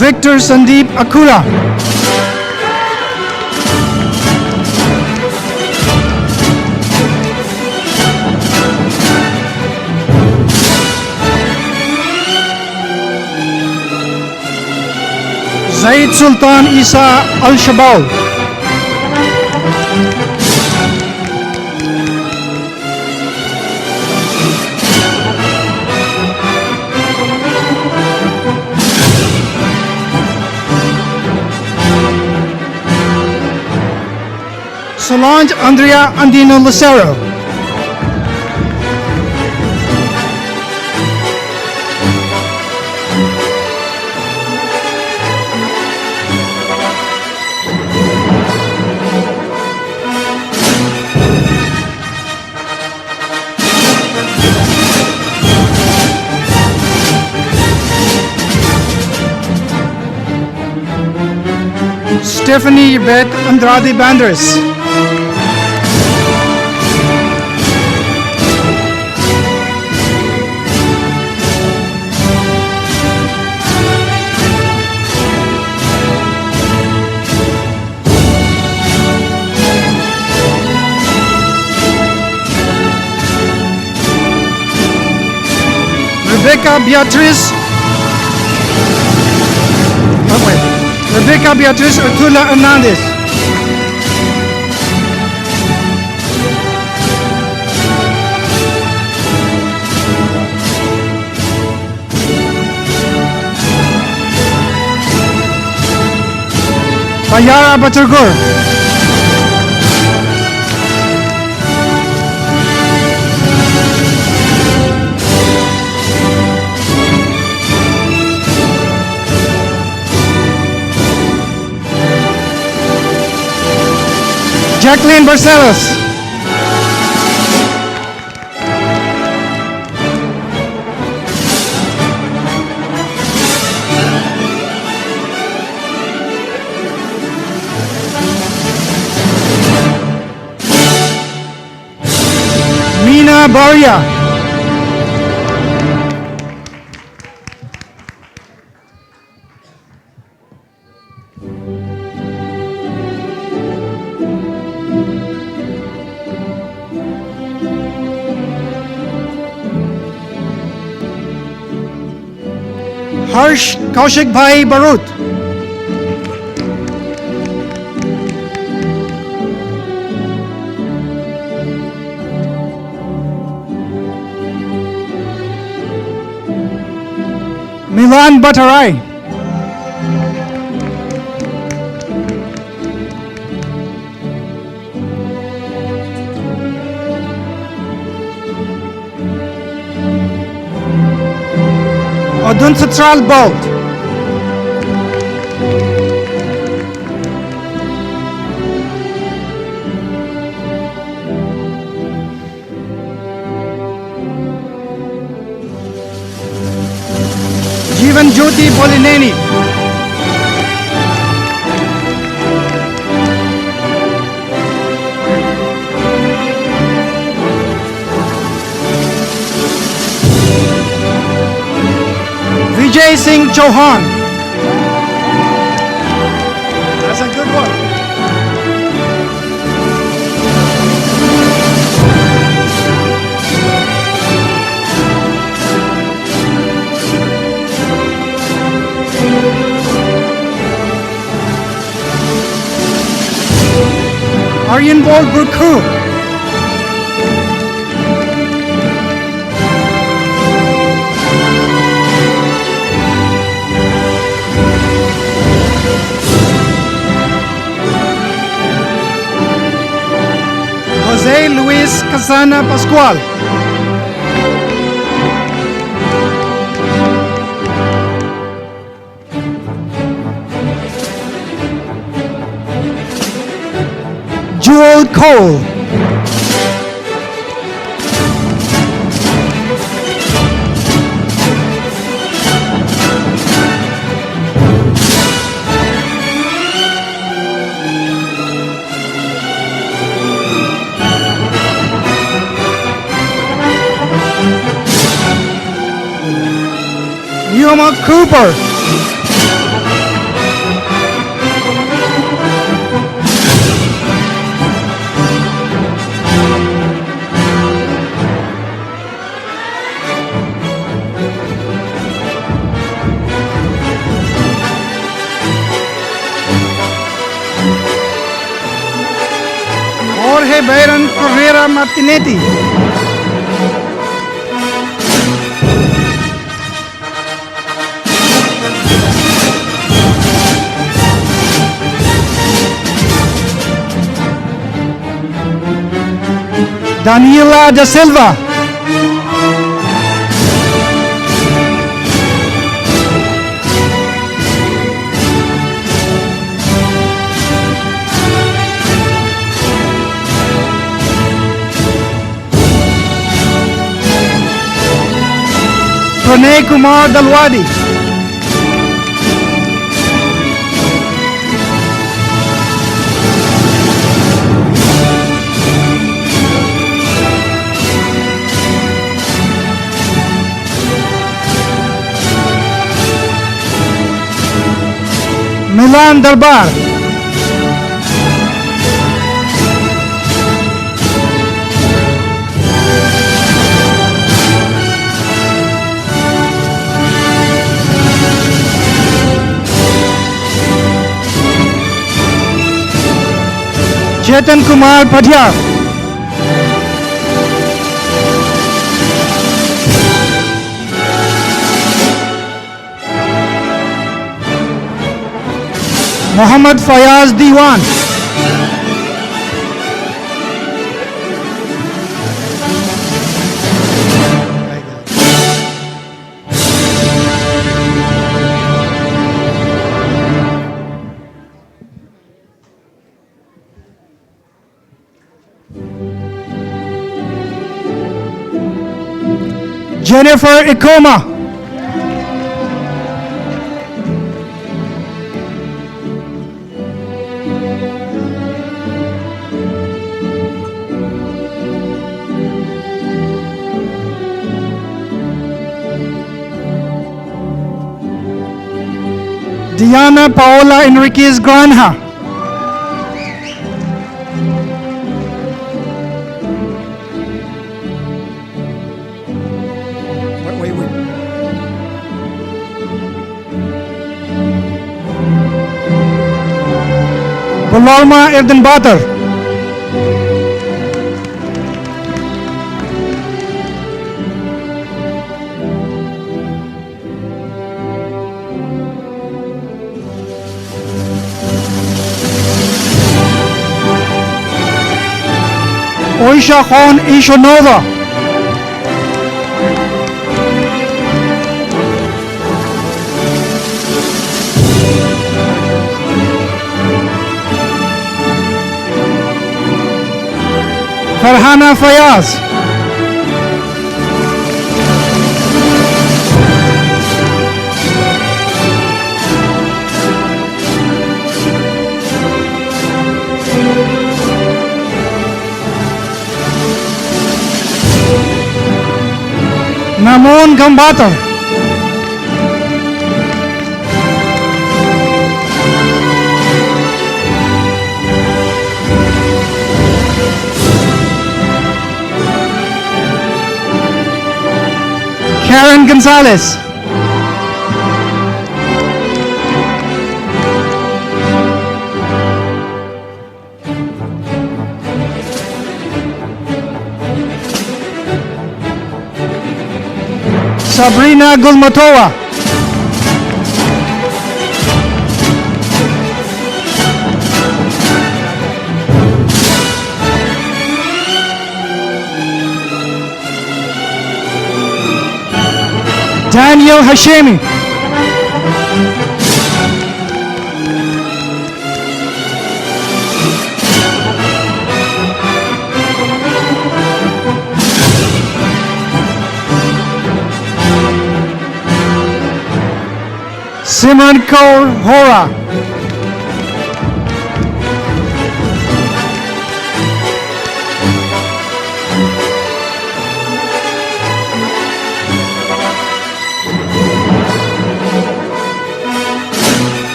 Victor Sandeep Akula. Zaid Sultan Isa Al-Shabaw. Solange Andrea Andino Lucero. Stephanie Yvette Andrade Banders. Rebecca Beatriz Ortula Hernandez. Bayara Baturgur. Jacqueline Barcelos. Mina Baria. Harsh Kaushik Bhai Barut. Milan Batarai. Odun Sutral Bolt. Jeevan Jyoti Polineni. Vijay Singh Chauhan. That's a good one. Aryanbol Burku. Jose Luis Casana Pascual. Joel Cole. Yuma Cooper. Jorge Byron Correa Martinetti. Daniela da Silva. Pranay Kumar Dalwadi. Milan Darbar. Chetan Kumar Padhya. Muhammad Fayaz Diwan. Jennifer Ikoma. Diana Paola Enriquez Granha. Wait. Balalma Erden Batar. Oisha Khan Ishonova. Farhana Fayaz. Namon Gambatar. Karen Gonzalez. Sabrina Gulmatova. Daniel Hashemi. Simran Kaur Hora.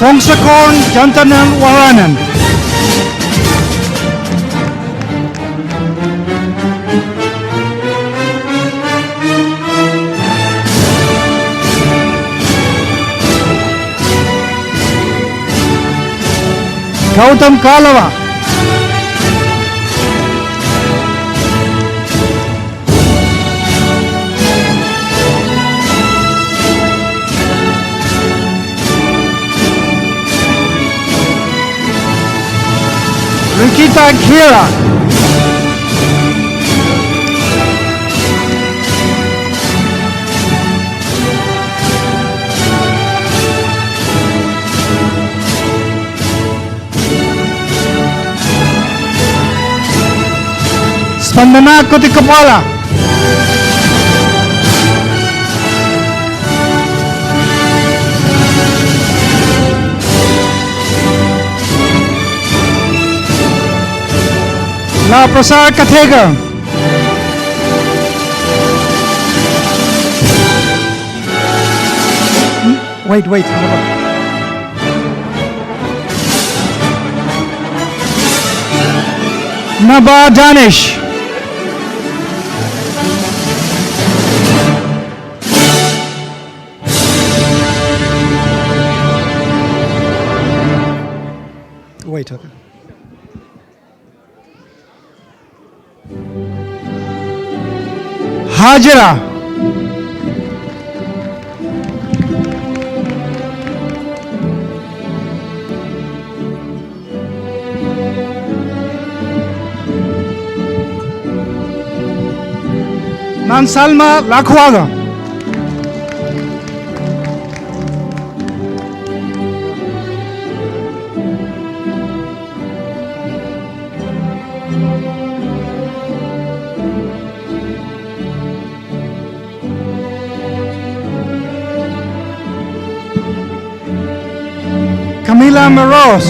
Fongsakorn Jantanan Waranan. Gautam Kalava. Rikita Khera. Spandana Kotikapala. La Prasad Kathega. Wait. Naba Danish. wait. Okay. Hajira. Nansalma Lakwaga. Camila Moros.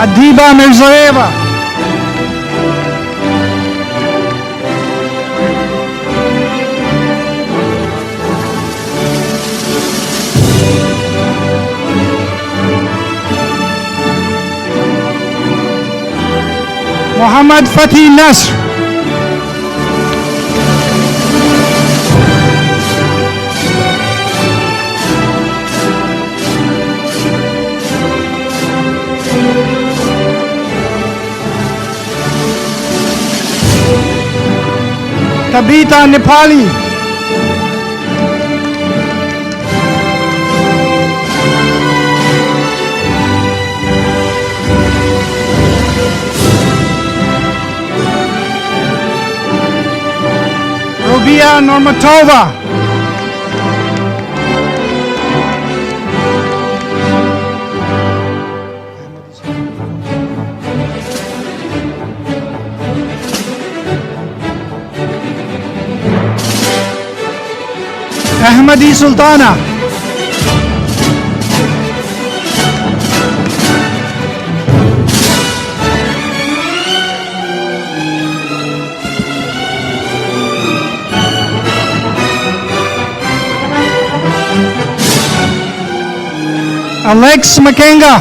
Adiba Mirzaeva. Muhammad Fatih Nasr. Tabitha Nepali. Rubia Normatova. Ahmadi Sultana. Alex Makenga.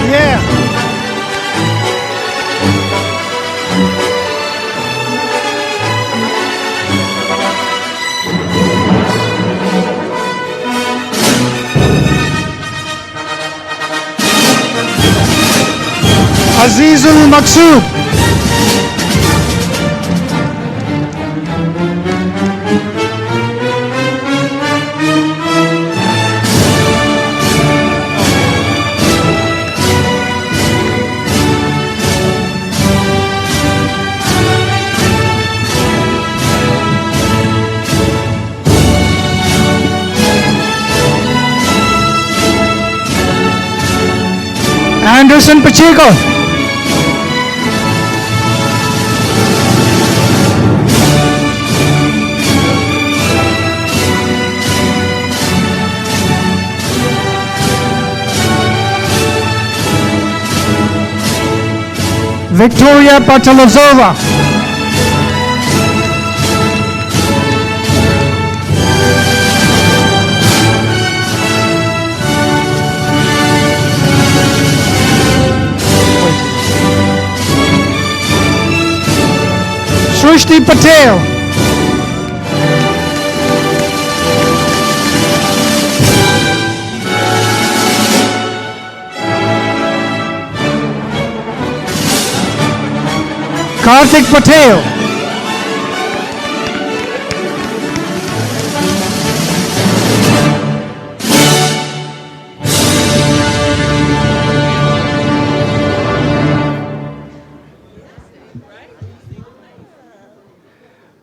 Yeah. Azizul Maksud. Anderson Pacheco. Victoria Patalozova. Srishti Patel. Karthik Patel.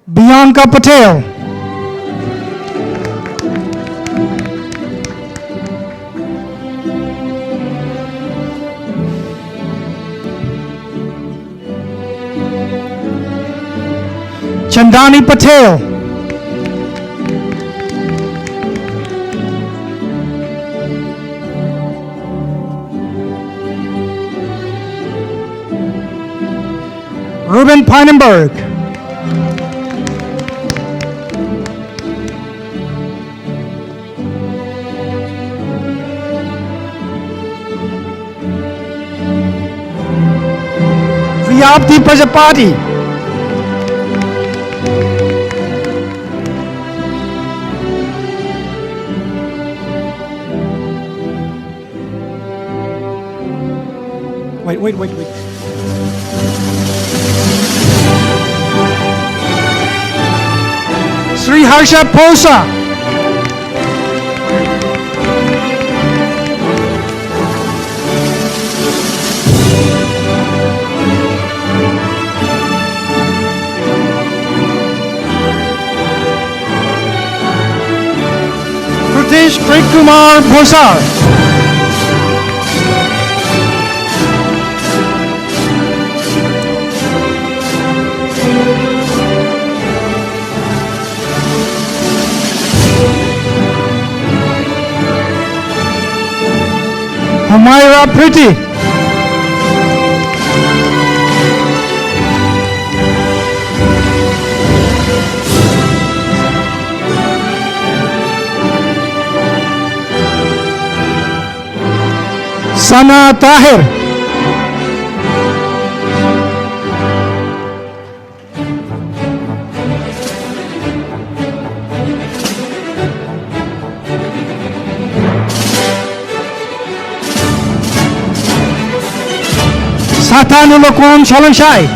Bianca Patel. Chandani Patel. Stephen Pannenberg. Vyapti Prajapati. Wait. Sri Harsha Posa. Pritesh Kumar Bhosar. Humaira Priti. Sana Tahir. Sathanulokon Shalanshai.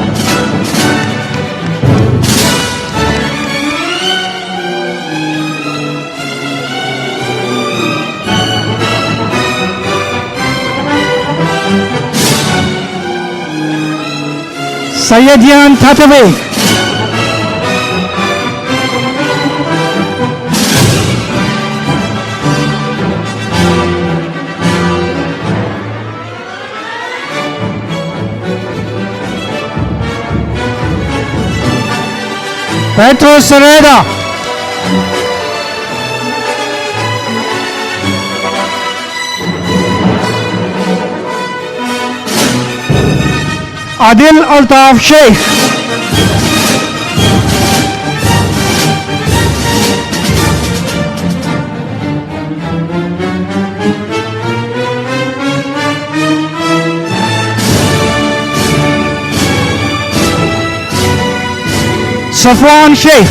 Sayedian Tatavik. Petro Sereda. Adil Altaf Sheikh. Safwan Sheikh.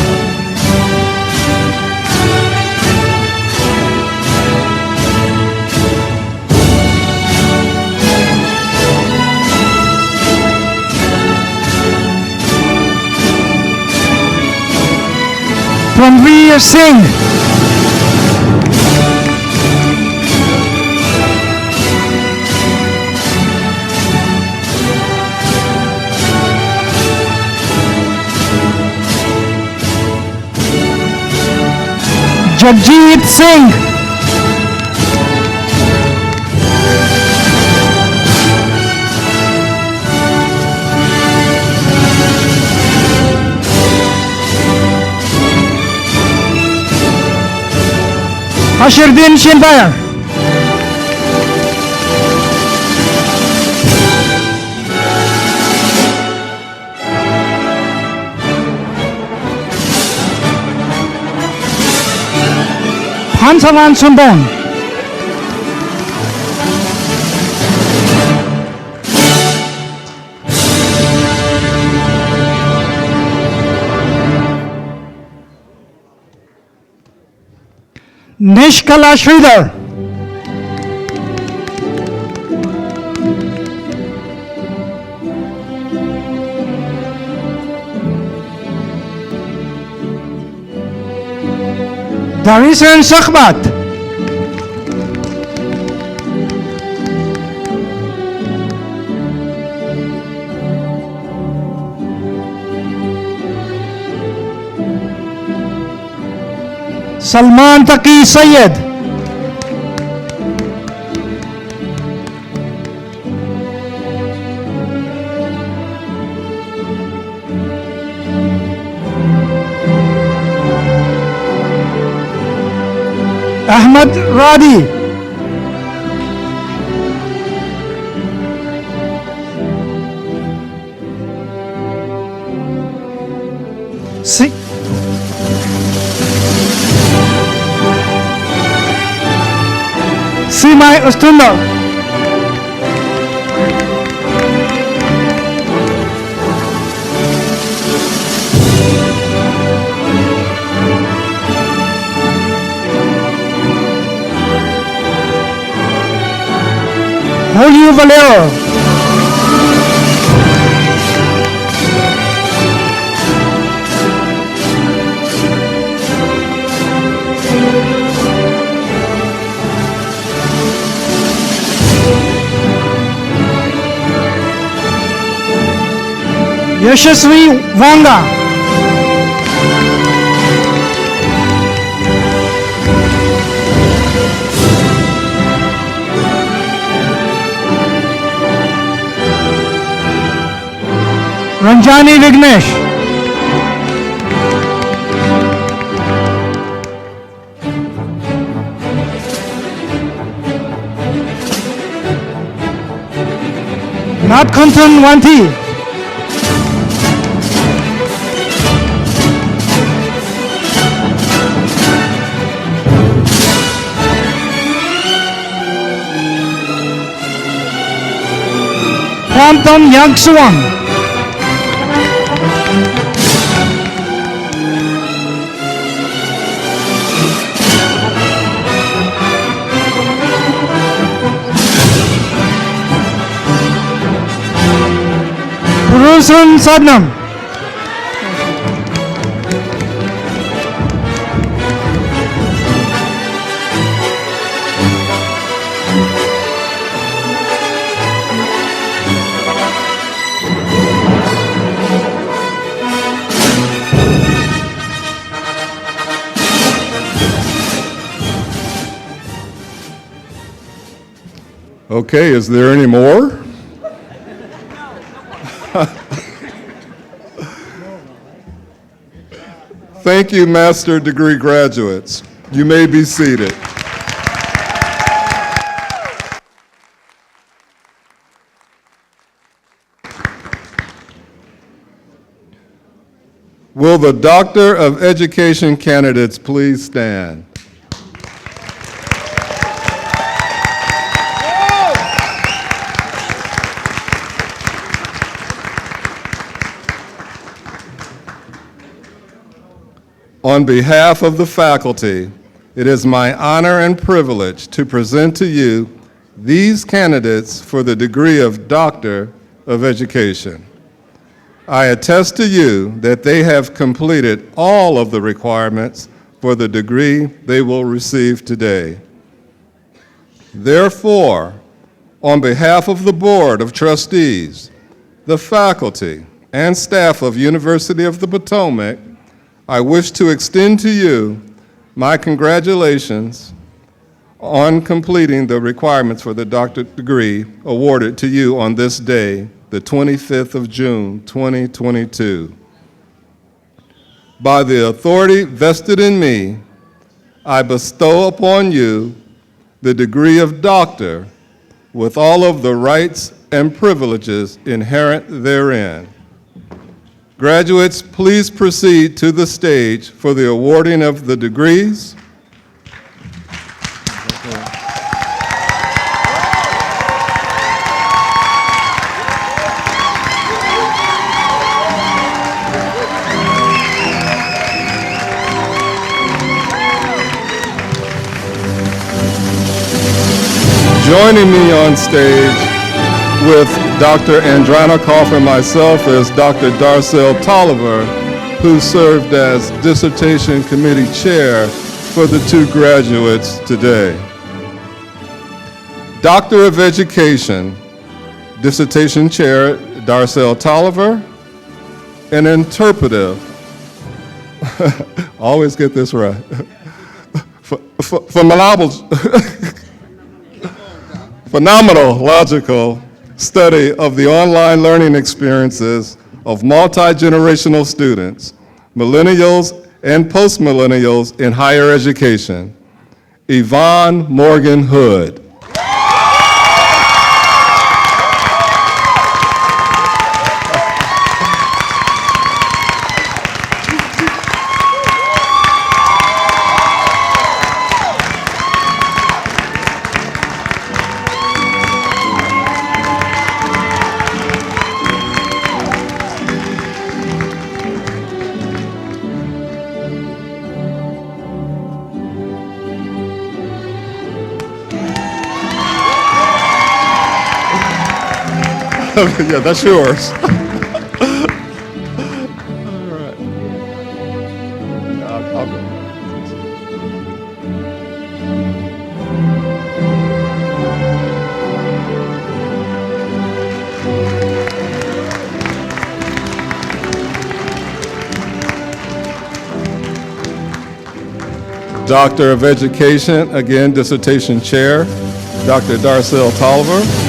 Ranveer Singh. Jagjit Singh. Hashirdin Shinbayar. Hansalan Sumbon. Nishkala Sridhar. Darisan Sakhbat. Salman Taqi Sayyed. Ahmad Radi. Si- Simay Üstündür. Julio Valero. Yashasvi Vanga. रंजानी Vighnesh. नाथखंथन वांथी. Quantum Yangsuan. Purusan Sadnam. Okay, is there any more? Thank you, master degree graduates. You may be seated. Will the Doctor of Education candidates please stand? On behalf of the faculty, it is my honor and privilege to present to you these candidates for the degree of Doctor of Education. I attest to you that they have completed all of the requirements for the degree they will receive today. Therefore, on behalf of the Board of Trustees, the faculty, and staff of University of the Potomac, I wish to extend to you my congratulations on completing the requirements for the doctorate degree awarded to you on this day, the 25th of June, 2022. By the authority vested in me, I bestow upon you the degree of doctor with all of the rights and privileges inherent therein. Graduates, please proceed to the stage for the awarding of the degrees. Joining me on stage with Dr. Andronikoff and myself is Dr. Darcel Tolliver, who served as Dissertation Committee Chair for the two graduates today. Doctor of Education, Dissertation Chair Darcel Tolliver, and interpretive, always get this right, phenomenological study of the online learning experiences of multi-generational students, millennials and post-millennials in higher education, Yvonne Morgan Hood. Yeah, that's yours. I'll go. Doctor of Education, again, dissertation chair, Dr. Darcel Tolliver.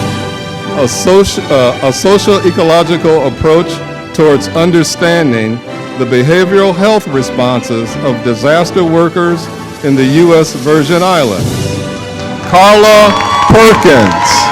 A social ecological approach towards understanding the behavioral health responses of disaster workers in the U.S. Virgin Islands, Carla Perkins.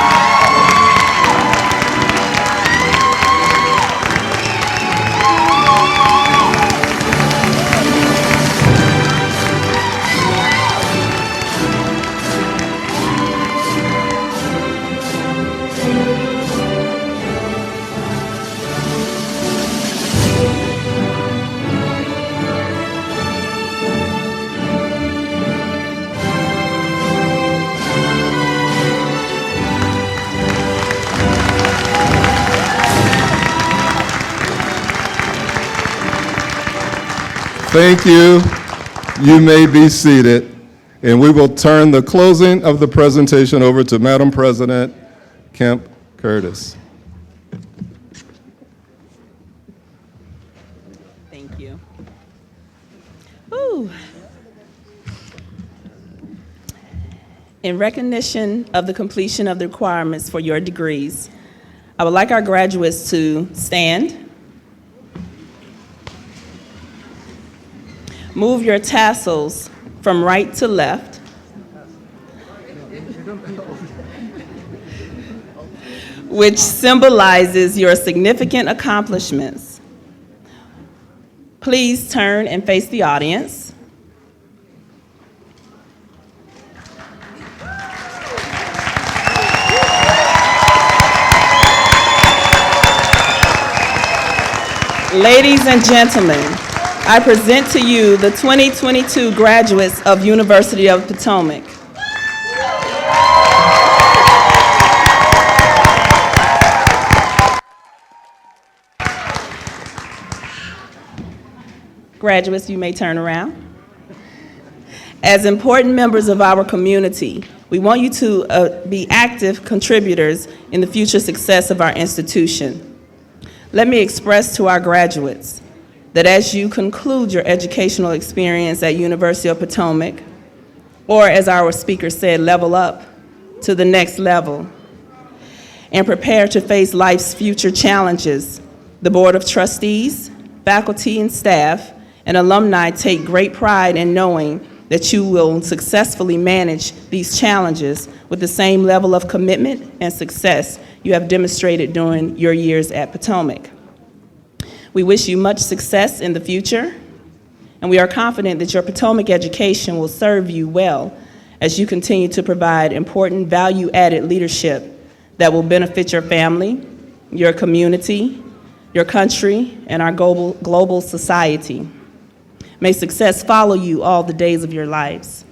Thank you. You may be seated, and we will turn the closing of the presentation over to Madam President Kemp Curtis. Thank you. Ooh. In recognition of the completion of the requirements for your degrees, I would like our graduates to stand. Move your tassels from right to left. Which symbolizes your significant accomplishments. Please turn and face the audience. Ladies and gentlemen, I present to you the 2022 graduates of University of Potomac. Graduates, you may turn around. As important members of our community, we want you to be active contributors in the future success of our institution. Let me express to our graduates that as you conclude your educational experience at University of Potomac, or as our speaker said, level up to the next level, and prepare to face life's future challenges, the Board of Trustees, faculty and staff, and alumni take great pride in knowing that you will successfully manage these challenges with the same level of commitment and success you have demonstrated during your years at Potomac. We wish you much success in the future, and we are confident that your Potomac education will serve you well as you continue to provide important value-added leadership that will benefit your family, your community, your country, and our global society. May success follow you all the days of your lives.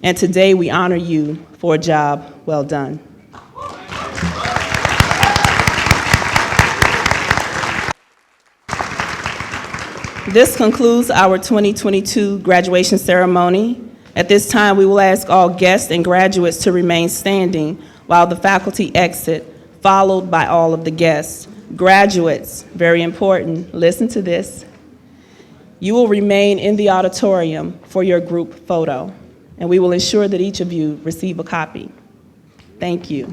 And today we honor you for a job well done. This concludes our 2022 graduation ceremony. At this time, we will ask all guests and graduates to remain standing while the faculty exit, followed by all of the guests. Graduates, very important, listen to this. You will remain in the auditorium for your group photo, and we will ensure that each of you receive a copy. Thank you.